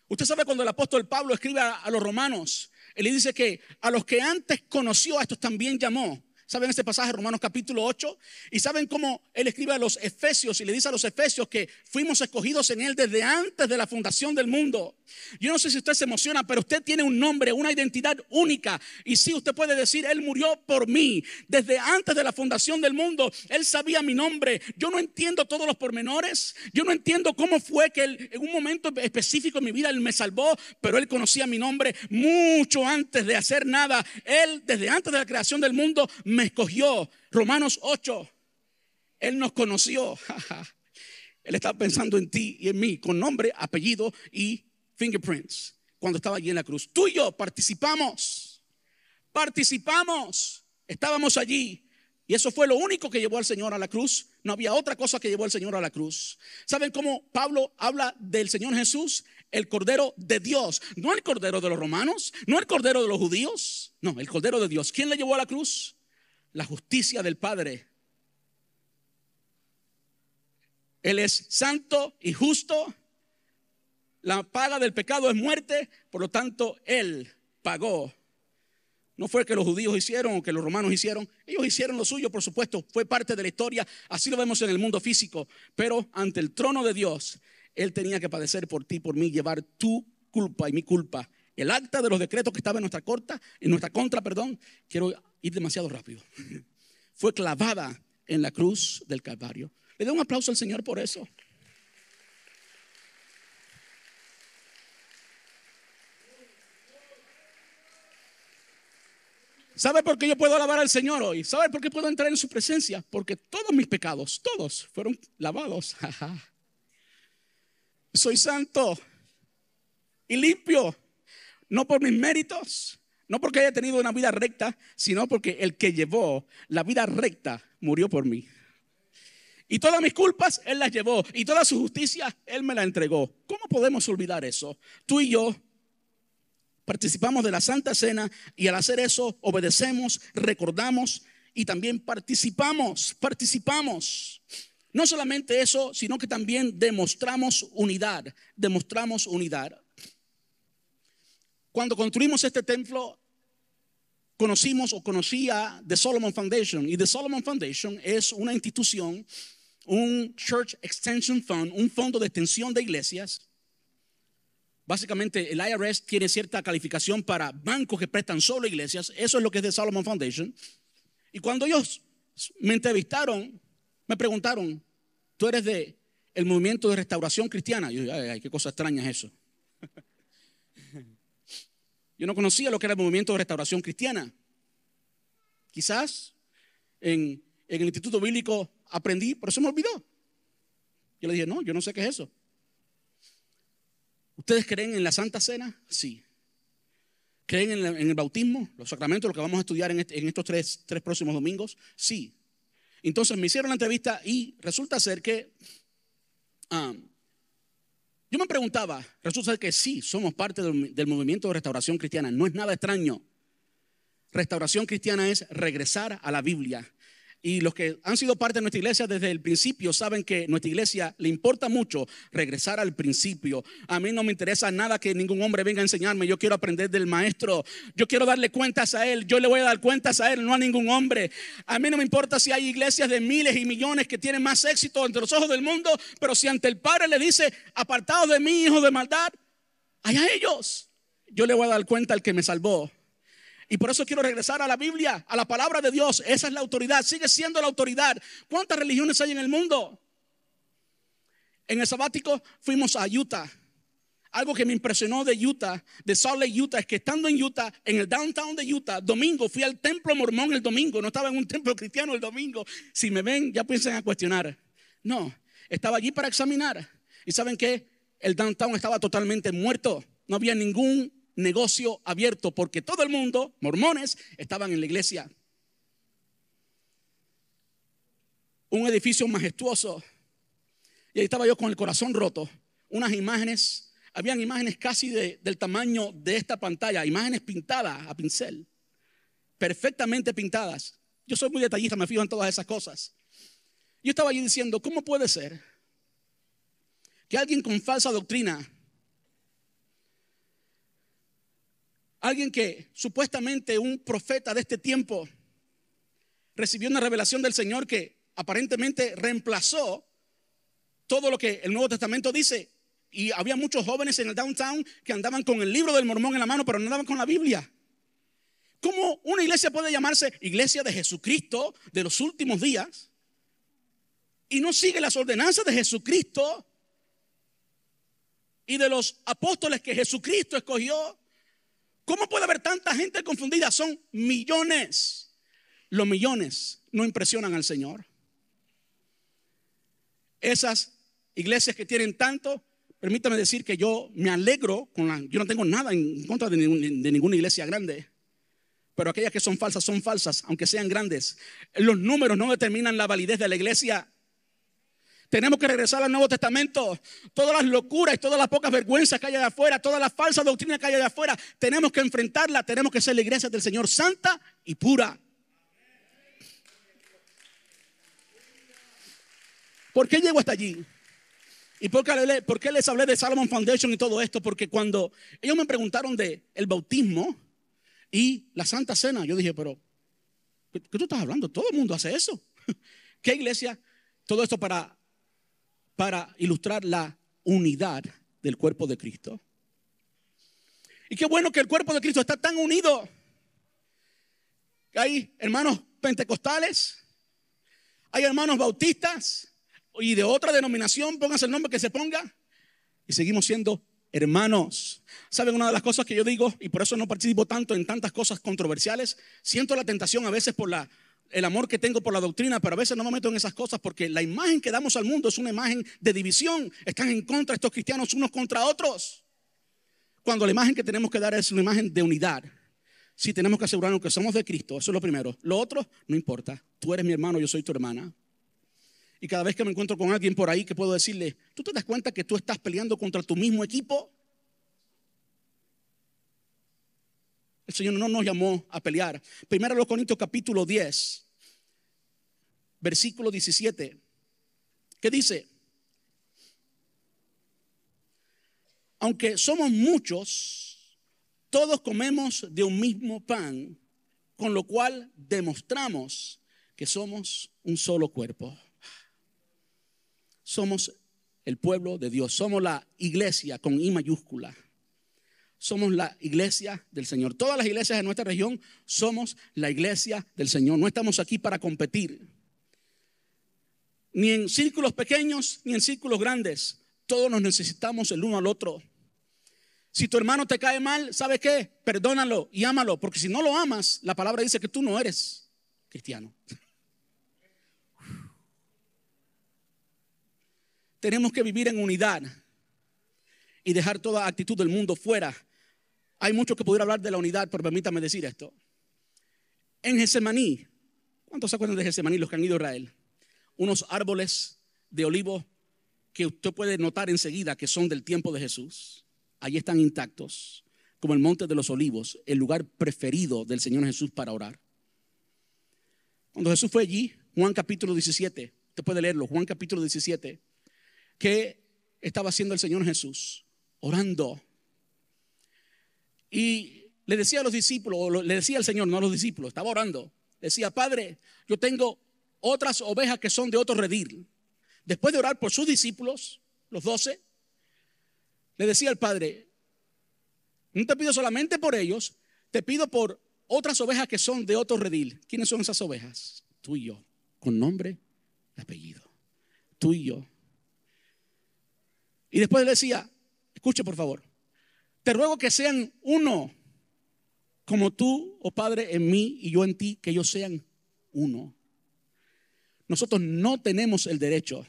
Usted sabe cuando el apóstol Pablo escribe a los romanos, él le dice que a los que antes conoció, a estos también llamó. ¿Saben este pasaje, Romanos capítulo 8? Y saben cómo él escribe a los efesios y le dice a los efesios que fuimos escogidos en él desde antes de la fundación del mundo. Yo no sé si usted se emociona, pero usted tiene un nombre, una identidad única. Y sí, usted puede decir, él murió por mí. Desde antes de la fundación del mundo, él sabía mi nombre. Yo no entiendo todos los pormenores. Yo no entiendo cómo fue que él, en un momento específico en mi vida, él me salvó. Pero él conocía mi nombre mucho antes de hacer nada. Él, desde antes de la creación del mundo, me escogió. Romanos 8. Él nos conoció. Él estaba pensando en ti y en mí con nombre, apellido y fingerprints cuando estaba allí en la cruz. Tú y yo participamos. Estábamos allí. Y eso fue lo único que llevó al Señor a la cruz. No había otra cosa que llevó al Señor a la cruz. ¿Saben cómo Pablo habla del Señor Jesús? El Cordero de Dios. No el Cordero de los romanos, no el Cordero de los judíos. No, el Cordero de Dios. ¿Quién le llevó a la cruz? La justicia del Padre. Él es santo y justo. La paga del pecado es muerte. Por lo tanto, Él pagó. No fue que los judíos hicieron o que los romanos hicieron. Ellos hicieron lo suyo, por supuesto. Fue parte de la historia. Así lo vemos en el mundo físico. Pero ante el trono de Dios, Él tenía que padecer por ti, por mí, llevar tu culpa y mi culpa. El acta de los decretos que estaba en nuestra contra, quiero ir demasiado rápido. Fue clavada en la cruz del Calvario. Le doy un aplauso al Señor por eso. ¿Sabe por qué yo puedo alabar al Señor hoy? ¿Sabe por qué puedo entrar en su presencia? Porque todos mis pecados, todos fueron lavados. Soy santo y limpio. No por mis méritos, no porque haya tenido una vida recta, sino porque el que llevó la vida recta murió por mí. Y todas mis culpas Él las llevó, y toda su justicia Él me la entregó. ¿Cómo podemos olvidar eso? Tú y yo participamos de la Santa Cena, y al hacer eso obedecemos, recordamos y también participamos. No solamente eso, sino que también demostramos unidad. Cuando construimos este templo, conocimos o conocía The Solomon Foundation. Y The Solomon Foundation es una institución, un Church Extension Fund, un fondo de extensión de iglesias. Básicamente el IRS tiene cierta calificación para bancos que prestan solo iglesias. Eso es lo que es The Solomon Foundation. Y cuando ellos me entrevistaron, me preguntaron, ¿tú eres de el movimiento de restauración cristiana? Yo dije, ay, qué cosa extraña es eso. Yo no conocía lo que era el movimiento de restauración cristiana. Quizás en el Instituto Bíblico aprendí, pero se me olvidó. Yo le dije, no, yo no sé qué es eso. ¿Ustedes creen en la Santa Cena? Sí. ¿Creen en el bautismo, los sacramentos, lo que vamos a estudiar en estos tres próximos domingos? Sí. Entonces me hicieron la entrevista y resulta ser que yo me preguntaba, resulta ser que sí, somos parte del movimiento de restauración cristiana. No es nada extraño. Restauración cristiana es regresar a la Biblia. Y los que han sido parte de nuestra iglesia desde el principio saben que a nuestra iglesia le importa mucho regresar al principio. A mí no me interesa nada que ningún hombre venga a enseñarme. Yo quiero aprender del maestro. Yo quiero darle cuentas a él. Yo le voy a dar cuentas a él, no a ningún hombre. A mí no me importa si hay iglesias de miles y millones que tienen más éxito ante los ojos del mundo, pero si ante el Padre le dice, apartados de mí, hijos de maldad, allá ellos. Yo le voy a dar cuenta al que me salvó. Y por eso quiero regresar a la Biblia, a la palabra de Dios. Esa es la autoridad, sigue siendo la autoridad. ¿Cuántas religiones hay en el mundo? En el sabático fuimos a Utah. Algo que me impresionó de Utah, de Salt Lake, Utah, es que estando en Utah, en el downtown de Utah, domingo, fui al templo mormón el domingo. No estaba en un templo cristiano el domingo. Si me ven, ya piensan a cuestionar. No, estaba allí para examinar. ¿Y saben qué? El downtown estaba totalmente muerto. No había ningún negocio abierto porque todo el mundo, mormones, estaban en la iglesia. Un edificio majestuoso. Y ahí estaba yo con el corazón roto. Unas imágenes, habían imágenes casi del tamaño de esta pantalla, imágenes pintadas a pincel, perfectamente pintadas. Yo soy muy detallista, me fijo en todas esas cosas. Yo estaba allí diciendo, ¿cómo puede ser que alguien con falsa doctrina, alguien que supuestamente un profeta de este tiempo recibió una revelación del Señor que aparentemente reemplazó todo lo que el Nuevo Testamento dice? Y había muchos jóvenes en el downtown que andaban con el libro del Mormón en la mano, pero no andaban con la Biblia. ¿Cómo una iglesia puede llamarse Iglesia de Jesucristo de los últimos días y no sigue las ordenanzas de Jesucristo y de los apóstoles que Jesucristo escogió? ¿Cómo puede haber tanta gente confundida? Son millones. Los millones no impresionan al Señor. Esas iglesias que tienen tanto, permítame decir que yo me alegro yo no tengo nada en contra de ninguna iglesia grande, pero aquellas que son falsas, aunque sean grandes. Los números no determinan la validez de la iglesia. Tenemos que regresar al Nuevo Testamento. Todas las locuras y todas las pocas vergüenzas que hay allá afuera, todas las falsas doctrinas que hay allá afuera, tenemos que enfrentarlas. Tenemos que ser la iglesia del Señor santa y pura. ¿Por qué llego hasta allí? ¿Y por qué les hablé de Solomon Foundation y todo esto? Porque cuando ellos me preguntaron de el bautismo y la Santa Cena, yo dije, pero ¿qué tú estás hablando? Todo el mundo hace eso. ¿Qué iglesia? Todo esto para ilustrar la unidad del cuerpo de Cristo. Y qué bueno que el cuerpo de Cristo está tan unido. Hay hermanos pentecostales, hay hermanos bautistas y de otra denominación, pónganse el nombre que se ponga, y seguimos siendo hermanos. ¿Saben una de las cosas que yo digo? Y por eso no participo tanto en tantas cosas controversiales. Siento la tentación a veces por el amor que tengo por la doctrina, pero a veces no me meto en esas cosas porque la imagen que damos al mundo es una imagen de división. Están en contra estos cristianos unos contra otros, cuando la imagen que tenemos que dar es una imagen de unidad. Sí, tenemos que asegurarnos que somos de Cristo, eso es lo primero. Lo otro, no importa, tú eres mi hermano, yo soy tu hermana. Y cada vez que me encuentro con alguien por ahí que puedo decirle, ¿tú te das cuenta que tú estás peleando contra tu mismo equipo? El Señor no nos llamó a pelear. Primero los Corintios capítulo 10, versículo 17. ¿Qué dice? Aunque somos muchos, todos comemos de un mismo pan con lo cual demostramos que somos un solo cuerpo. Somos el pueblo de Dios, somos la iglesia con I mayúscula. Somos la iglesia del Señor. Todas las iglesias de nuestra región somos la iglesia del Señor. No estamos aquí para competir, ni en círculos pequeños, ni en círculos grandes. Todos nos necesitamos el uno al otro. Si tu hermano te cae mal, ¿sabes qué? Perdónalo y ámalo, porque si no lo amas, la palabra dice que tú no eres cristiano. Tenemos que vivir en unidad y dejar toda actitud del mundo fuera. Hay mucho que poder hablar de la unidad, pero permítame decir esto. En Getsemaní, ¿cuántos se acuerdan de Getsemaní, los que han ido a Israel? Unos árboles de olivo que usted puede notar enseguida que son del tiempo de Jesús. Allí están intactos, como el monte de los olivos, el lugar preferido del Señor Jesús para orar. Cuando Jesús fue allí, Juan capítulo 17, usted puede leerlo, Juan capítulo 17, ¿qué estaba haciendo el Señor Jesús? Orando. Y le decía a los discípulos, le decía al Señor, no a los discípulos, estaba orando. Decía, Padre, yo tengo otras ovejas que son de otro redil. Después de orar por sus discípulos, los 12, le decía al Padre, no te pido solamente por ellos, te pido por otras ovejas que son de otro redil. ¿Quiénes son esas ovejas? Tú y yo, con nombre y apellido. Tú y yo. Y después le decía, escuche por favor, te ruego que sean uno, como tú, oh Padre, en mí y yo en ti, que ellos sean uno. Nosotros no tenemos el derecho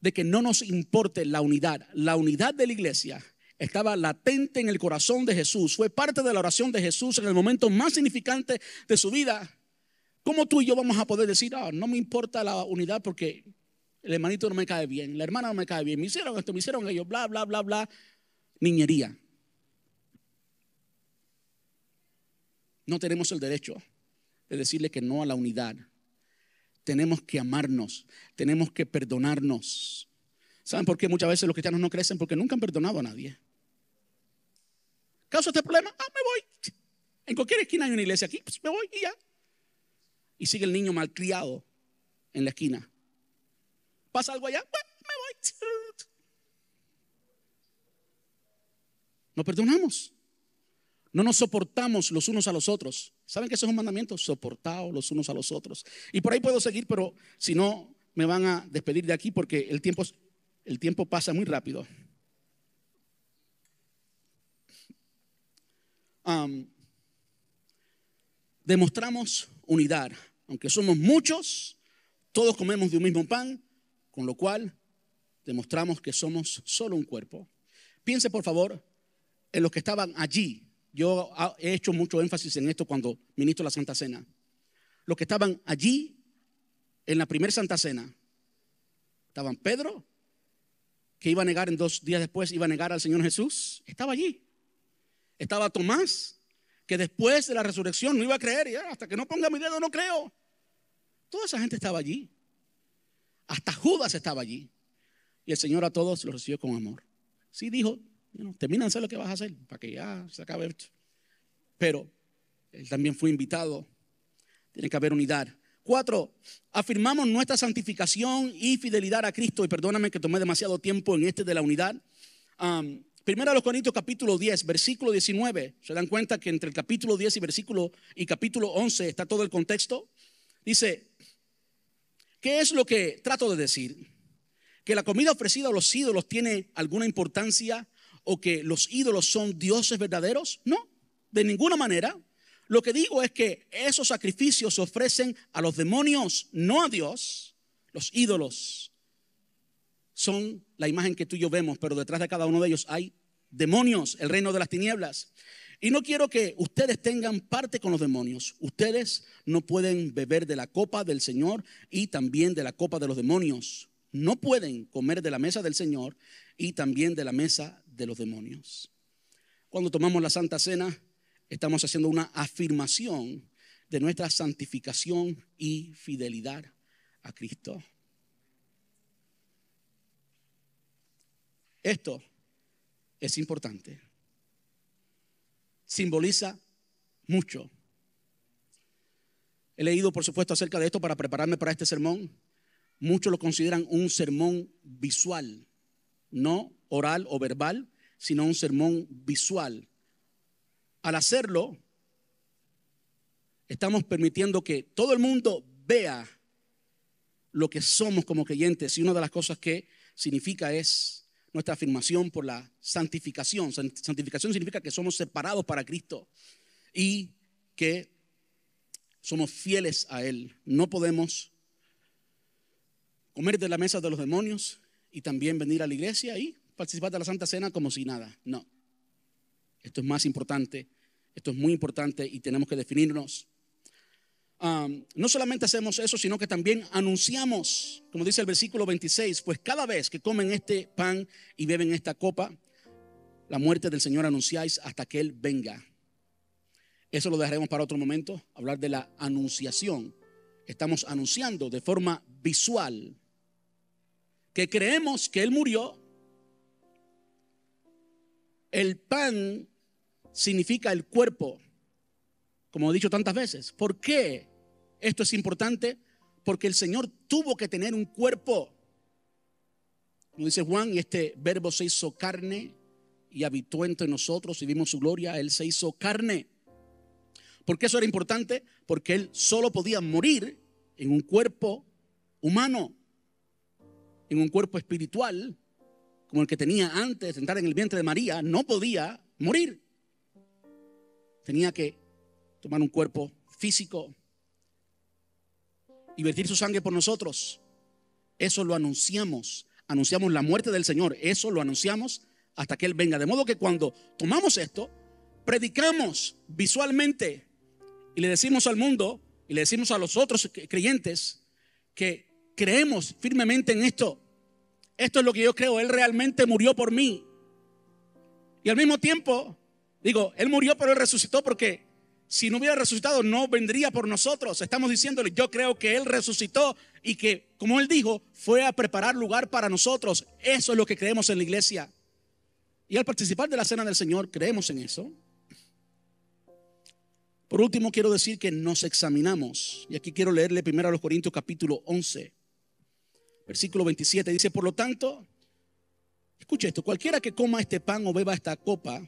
de que no nos importe la unidad. La unidad de la iglesia estaba latente en el corazón de Jesús. Fue parte de la oración de Jesús en el momento más significante de su vida. ¿Cómo tú y yo vamos a poder decir, no me importa la unidad porque el hermanito no me cae bien, la hermana no me cae bien, me hicieron esto, me hicieron ellos, bla, bla, bla, bla? Niñería. No tenemos el derecho de decirle que no a la unidad. Tenemos que amarnos, tenemos que perdonarnos. ¿Saben por qué muchas veces los cristianos no crecen? Porque nunca han perdonado a nadie. ¿Causa este problema? Me voy. En cualquier esquina hay una iglesia aquí, pues me voy y ya. Y sigue el niño malcriado en la esquina. ¿Pasa algo allá? Bueno, me voy. No perdonamos. No nos soportamos los unos a los otros. ¿Saben que eso es un mandamiento? Soportaos los unos a los otros. Y por ahí puedo seguir, pero si no, me van a despedir de aquí porque el tiempo pasa muy rápido. Demostramos unidad. Aunque somos muchos, todos comemos de un mismo pan, con lo cual demostramos que somos solo un cuerpo. Piense por favor en los que estaban allí. Yo he hecho mucho énfasis en esto cuando ministro la Santa Cena. Los que estaban allí en la primera Santa Cena, estaban Pedro, que iba a negar en 2 días después, iba a negar al Señor Jesús, estaba allí. Estaba Tomás, que después de la resurrección no iba a creer, y hasta que no ponga mi dedo no creo. Toda esa gente estaba allí. Hasta Judas estaba allí. Y el Señor a todos los recibió con amor. Sí dijo, termina de hacer lo que vas a hacer para que ya se acabe esto. Pero él también fue invitado. Tiene que haber unidad. 4, afirmamos nuestra santificación y fidelidad a Cristo. Y perdóname que tomé demasiado tiempo en de la unidad. Primera de los Corintios capítulo 10, versículo 19. ¿Se dan cuenta que entre el capítulo 10 y capítulo 11 está todo el contexto? Dice, ¿qué es lo que trato de decir? ¿Que la comida ofrecida a los ídolos tiene alguna importancia o que los ídolos son dioses verdaderos? No, de ninguna manera. Lo que digo es que esos sacrificios se ofrecen a los demonios, no a Dios. Los ídolos son la imagen que tú y yo vemos, pero detrás de cada uno de ellos hay demonios, el reino de las tinieblas. Y no quiero que ustedes tengan parte con los demonios. Ustedes no pueden beber de la copa del Señor y también de la copa de los demonios. No pueden comer de la mesa del Señor y también de la mesa de los demonios. Cuando tomamos la Santa Cena, estamos haciendo una afirmación de nuestra santificación y fidelidad a Cristo. Esto es importante. Simboliza mucho he leído, por supuesto, acerca de esto para prepararme para este sermón. Muchos lo consideran un sermón visual, no oral o verbal, sino un sermón visual. Al hacerlo, estamos permitiendo que todo el mundo vea lo que somos como creyentes. Y una de las cosas que significa es nuestra afirmación por la santificación. Santificación significa que somos separados para Cristo y que somos fieles a Él. No podemos comer de la mesa de los demonios y también venir a la iglesia y participar de la Santa Cena como si nada. No. Esto es más importante. Esto es muy importante y tenemos que definirnos. No solamente hacemos eso, sino que también anunciamos, como dice el versículo 26, pues cada vez que comen este pan y beben esta copa, la muerte del Señor anunciáis hasta que Él venga. Eso lo dejaremos para otro momento, hablar de la anunciación. Estamos anunciando de forma visual que creemos que Él murió. El pan significa el cuerpo, como he dicho tantas veces. ¿Por qué esto es importante? Porque el Señor tuvo que tener un cuerpo. Como dice Juan, y este verbo se hizo carne y habitó entre nosotros y vimos su gloria. Él se hizo carne. ¿Por qué eso era importante? Porque Él solo podía morir en un cuerpo humano, en un cuerpo espiritual, como el que tenía antes de entrar en el vientre de María. No podía morir. Tenía que tomar un cuerpo físico y vertir su sangre por nosotros. Eso lo anunciamos. Anunciamos la muerte del Señor. Eso lo anunciamos hasta que Él venga. De modo que cuando tomamos esto, predicamos visualmente y le decimos al mundo y le decimos a los otros creyentes que creemos firmemente en esto. Esto es lo que yo creo. Él realmente murió por mí. Y al mismo tiempo, digo, Él murió pero Él resucitó, porque si no hubiera resucitado no vendría por nosotros. Estamos diciéndole, yo creo que Él resucitó y que, como Él dijo, fue a preparar lugar para nosotros. Eso es lo que creemos en la iglesia. Y al participar de la cena del Señor, creemos en eso. Por último, quiero decir que nos examinamos. Y aquí quiero leerle primero a los Corintios capítulo 11, versículo 27. Dice, por lo tanto, escuche esto: cualquiera que coma este pan o beba esta copa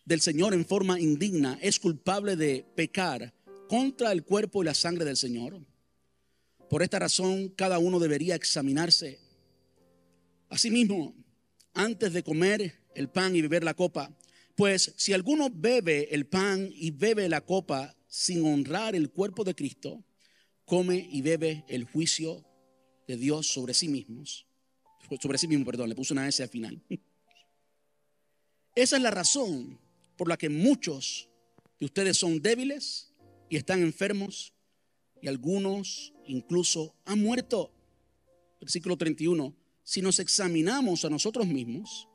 del Señor en forma indigna es culpable de pecar contra el cuerpo y la sangre del Señor. Por esta razón, cada uno debería examinarse. Asimismo, antes de comer el pan y beber la copa, pues si alguno bebe el pan y bebe la copa sin honrar el cuerpo de Cristo, come y bebe el juicio de Dios sobre sí mismos. Sobre sí mismo, perdón, le puse una S al final. Esa es la razón por la que muchos de ustedes son débiles y están enfermos, y algunos incluso han muerto. Versículo 31. Si nos examinamos a nosotros mismos,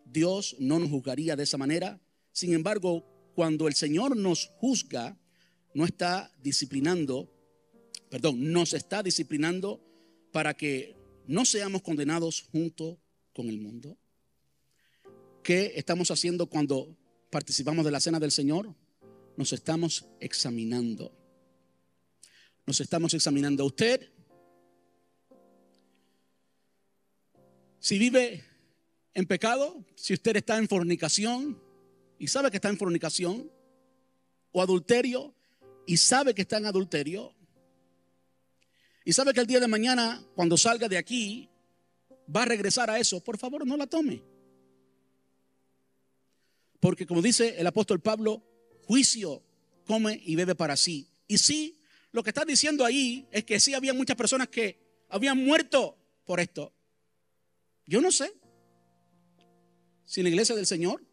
Dios no nos juzgaría de esa manera. Sin embargo, cuando el Señor nos juzga, nos está disciplinando para que no seamos condenados junto con el mundo. ¿Qué estamos haciendo cuando participamos de la cena del Señor? Nos estamos examinando. Nos estamos examinando. Usted, si vive en pecado, si usted está en fornicación y sabe que está en fornicación, o adulterio y sabe que está en adulterio, y sabe que el día de mañana, cuando salga de aquí, va a regresar a eso, por favor, no la tome. Porque como dice el apóstol Pablo, juicio come y bebe para sí. Y sí, lo que está diciendo ahí es que sí había muchas personas que habían muerto por esto. Yo no sé si en la iglesia del Señor,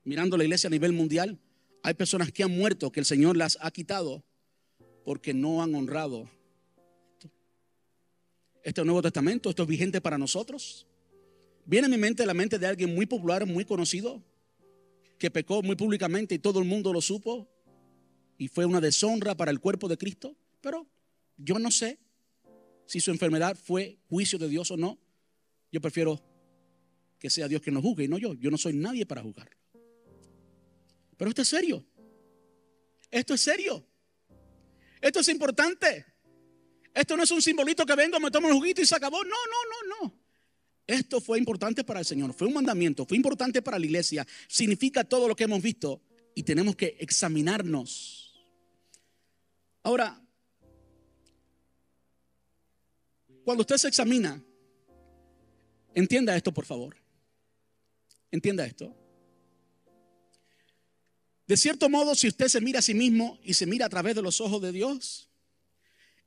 mirando la iglesia a nivel mundial, hay personas que han muerto, que el Señor las ha quitado porque no han honrado. Este es el Nuevo Testamento, esto es vigente para nosotros. Viene a mi mente la mente de alguien muy popular, muy conocido, que pecó muy públicamente y todo el mundo lo supo, y fue una deshonra para el cuerpo de Cristo. Pero yo no sé si su enfermedad fue juicio de Dios o no. Yo prefiero que sea Dios quien nos juzgue y no yo. Yo no soy nadie para juzgar. Pero esto es serio. Esto es serio. Esto es importante. Esto no es un simbolito que vengo, me tomo un juguito y se acabó. No. Esto fue importante para el Señor. Fue un mandamiento. Fue importante para la iglesia. Significa todo lo que hemos visto. Y tenemos que examinarnos. Ahora, cuando usted se examina, entienda esto, por favor. Entienda esto. De cierto modo, si usted se mira a sí mismo y se mira a través de los ojos de Dios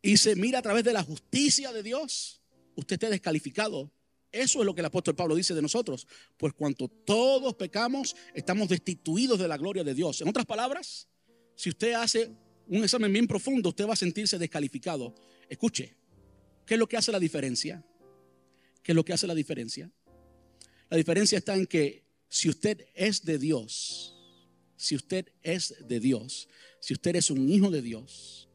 y se mira a través de la justicia de Dios, usted está descalificado. Eso es lo que el apóstol Pablo dice de nosotros. Pues cuanto todos pecamos, estamos destituidos de la gloria de Dios. En otras palabras, si usted hace un examen bien profundo, usted va a sentirse descalificado. Escuche, ¿qué es lo que hace la diferencia? ¿Qué es lo que hace la diferencia? La diferencia está en que si usted es de Dios, si usted es de Dios, si usted es un hijo de Dios,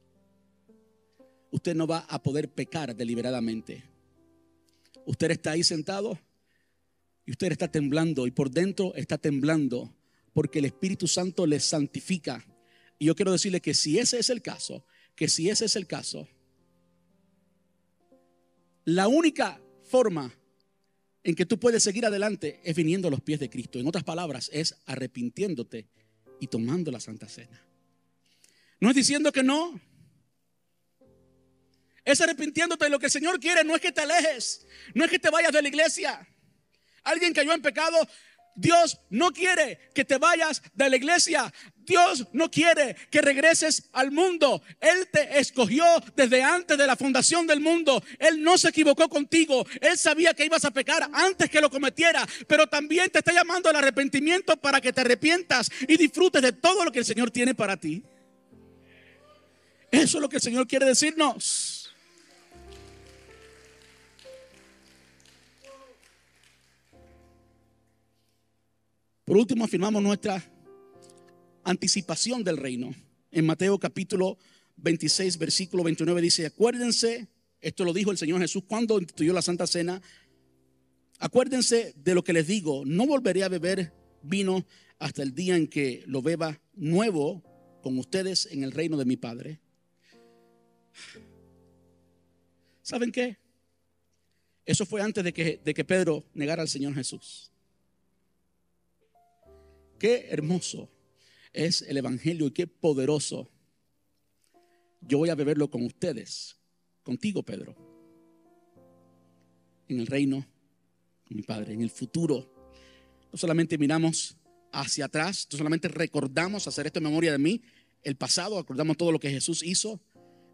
usted no va a poder pecar deliberadamente. Usted está ahí sentado y usted está temblando y por dentro está temblando porque el Espíritu Santo le santifica. Y yo quiero decirle que si ese es el caso, la única forma en que tú puedes seguir adelante es viniendo a los pies de Cristo. En otras palabras, es arrepintiéndote y tomando la Santa Cena. No es diciendo que no. Es arrepintiéndote de lo que el Señor quiere. No es que te alejes, no es que te vayas de la iglesia. Alguien cayó en pecado. Dios no quiere que te vayas de la iglesia. Dios no quiere que regreses al mundo. Él te escogió desde antes de la fundación del mundo. Él no se equivocó contigo. Él sabía que ibas a pecar antes que lo cometiera. Pero también te está llamando al arrepentimiento para que te arrepientas y disfrutes de todo lo que el Señor tiene para ti. Eso es lo que el Señor quiere decirnos. Por último, afirmamos nuestra anticipación del reino. En Mateo capítulo 26, versículo 29 dice: acuérdense, esto lo dijo el Señor Jesús cuando instituyó la Santa Cena. Acuérdense de lo que les digo, no volveré a beber vino hasta el día en que lo beba nuevo con ustedes en el reino de mi Padre. ¿Saben qué? Eso fue antes de que Pedro negara al Señor Jesús. Qué hermoso es el evangelio y qué poderoso. Yo voy a beberlo con ustedes, contigo, Pedro, en el reino de mi Padre, en el futuro. No solamente miramos hacia atrás, no solamente recordamos hacer esto en memoria de mí, el pasado, acordamos todo lo que Jesús hizo.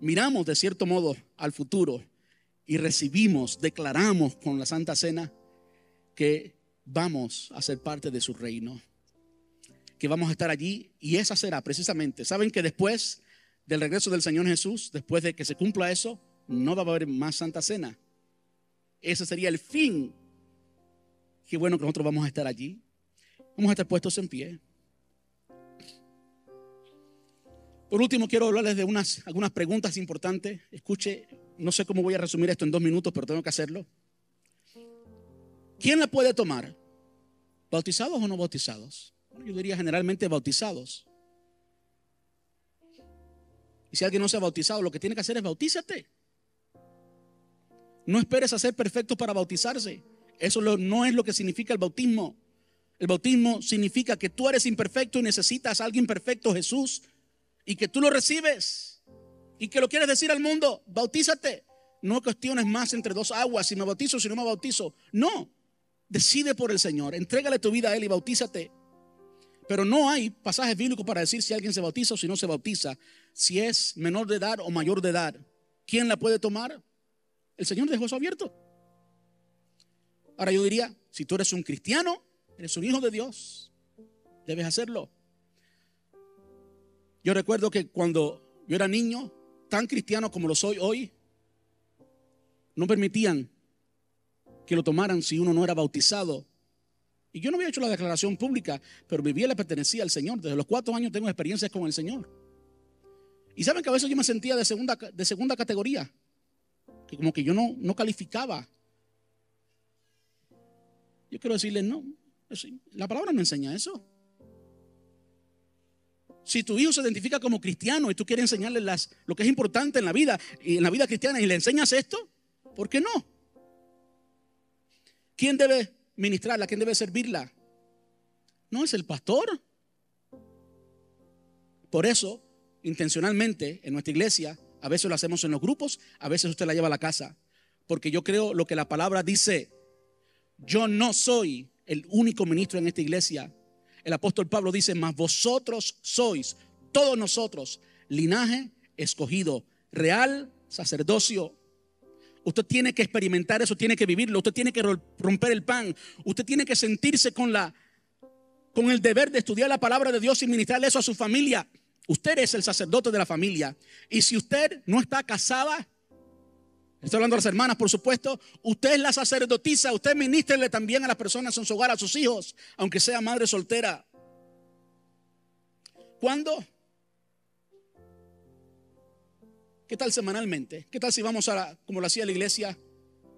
Miramos de cierto modo al futuro y recibimos, declaramos con la Santa Cena que vamos a ser parte de su reino, que vamos a estar allí, y esa será precisamente. Saben que después del regreso del Señor Jesús, después de que se cumpla eso, no va a haber más Santa Cena. Ese sería el fin. Qué bueno que nosotros vamos a estar allí. Vamos a estar puestos en pie. Por último, quiero hablarles de algunas preguntas importantes. Escuche, no sé cómo voy a resumir esto en 2 minutos, pero tengo que hacerlo. ¿Quién la puede tomar? ¿Bautizados o no bautizados? Yo diría generalmente bautizados. Y si alguien no se ha bautizado, lo que tiene que hacer es bautízate. No esperes a ser perfecto para bautizarse. Eso no es lo que significa el bautismo. El bautismo significa que tú eres imperfecto y necesitas a alguien perfecto, Jesús, y que tú lo recibes y que lo quieres decir al mundo. Bautízate. No cuestiones más entre 2 aguas, si me bautizo, si no me bautizo. No, decide por el Señor, entrégale tu vida a Él y bautízate. Pero no hay pasajes bíblicos para decir si alguien se bautiza o si no se bautiza, si es menor de edad o mayor de edad. ¿Quién la puede tomar? El Señor dejó eso abierto. Ahora yo diría, si tú eres un cristiano, eres un hijo de Dios, debes hacerlo. Yo recuerdo que cuando yo era niño, tan cristiano como lo soy hoy, no permitían que lo tomaran si uno no era bautizado. Y yo no había hecho la declaración pública, pero mi vida le pertenecía al Señor. Desde los 4 años tengo experiencias con el Señor. Y saben que a veces yo me sentía de segunda categoría, que como que yo no calificaba. Yo quiero decirles, no, la palabra me enseña eso. Si tu hijo se identifica como cristiano y tú quieres enseñarle lo que es importante en la vida y en la vida cristiana y le enseñas esto, ¿por qué no? ¿Quién debe ministrarla? ¿Quién debe servirla? No es el pastor. Por eso, intencionalmente, en nuestra iglesia, a veces lo hacemos en los grupos, a veces usted la lleva a la casa. Porque yo creo lo que la palabra dice. Yo no soy el único ministro en esta iglesia. El apóstol Pablo dice, mas vosotros sois, todos nosotros, linaje escogido, real sacerdocio. Usted tiene que experimentar eso, tiene que vivirlo. Usted tiene que romper el pan. Usted tiene que sentirse con el deber de estudiar la palabra de Dios y ministrarle eso a su familia. Usted es el sacerdote de la familia. Y si usted no está casada, estoy hablando de las hermanas, por supuesto, usted es la sacerdotisa. Usted ministrele también a las personas en su hogar, a sus hijos, aunque sea madre soltera. ¿Cuándo? ¿Qué tal semanalmente? ¿Qué tal si vamos como lo hacía la iglesia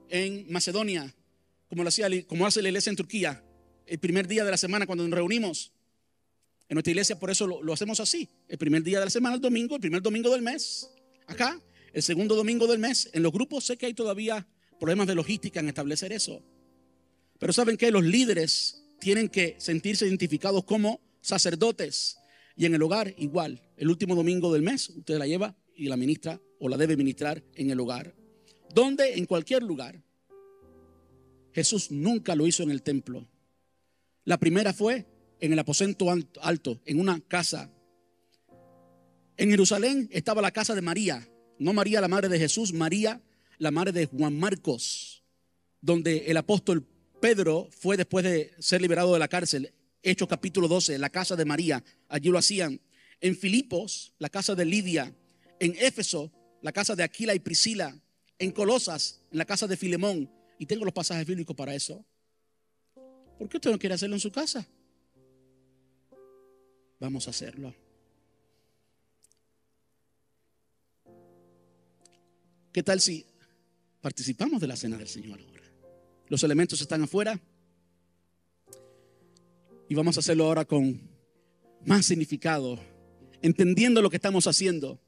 en Macedonia? Como hace la iglesia en Turquía, el primer día de la semana cuando nos reunimos. En nuestra iglesia por eso lo hacemos así. El primer día de la semana, el domingo, el primer domingo del mes. Acá, el segundo domingo del mes. En los grupos sé que hay todavía problemas de logística en establecer eso. Pero ¿saben qué? Los líderes tienen que sentirse identificados como sacerdotes. Y en el hogar igual. El último domingo del mes usted la lleva y la ministra o la debe ministrar en el hogar. ¿Dónde? En cualquier lugar. Jesús nunca lo hizo en el templo. La primera fue en el aposento alto, en una casa. En Jerusalén estaba la casa de María. No María la madre de Jesús, María la madre de Juan Marcos, donde el apóstol Pedro fue después de ser liberado de la cárcel. Hechos capítulo 12, la casa de María, allí lo hacían. En Filipos, la casa de Lidia. En Éfeso, la casa de Aquila y Priscila. En Colosas, en la casa de Filemón. Y tengo los pasajes bíblicos para eso. ¿Por qué usted no quiere hacerlo en su casa? Vamos a hacerlo. ¿Qué tal si participamos de la cena del Señor ahora? Los elementos están afuera. Y vamos a hacerlo ahora con más significado, entendiendo lo que estamos haciendo.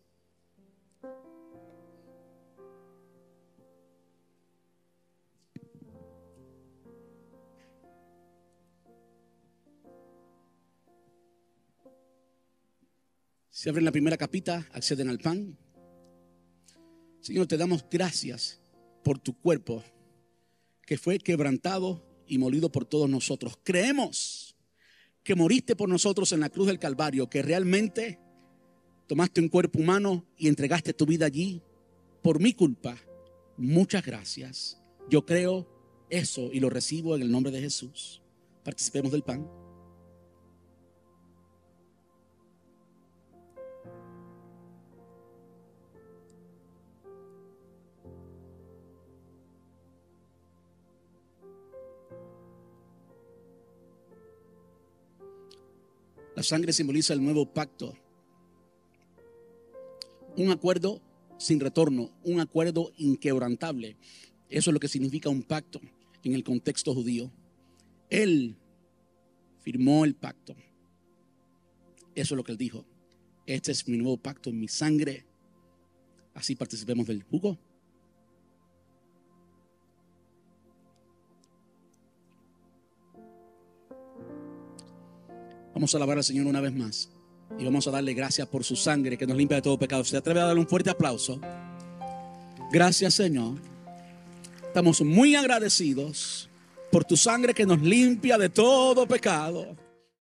Se abren la primera capita, acceden al pan. Señor, te damos gracias por tu cuerpo que fue quebrantado y molido por todos nosotros. Creemos que moriste por nosotros en la cruz del Calvario, que realmente tomaste un cuerpo humano y entregaste tu vida allí por mi culpa. Muchas gracias. Yo creo eso y lo recibo en el nombre de Jesús. Participemos del pan. La sangre simboliza el nuevo pacto. Un acuerdo sin retorno, un acuerdo inquebrantable. Eso es lo que significa un pacto en el contexto judío. Él firmó el pacto. Eso es lo que él dijo. Este es mi nuevo pacto en mi sangre. Así participemos del jugo. Vamos a alabar al Señor una vez más y vamos a darle gracias por su sangre que nos limpia de todo pecado. ¿Se atreve a darle un fuerte aplauso? Gracias, Señor. Estamos muy agradecidos por tu sangre que nos limpia de todo pecado.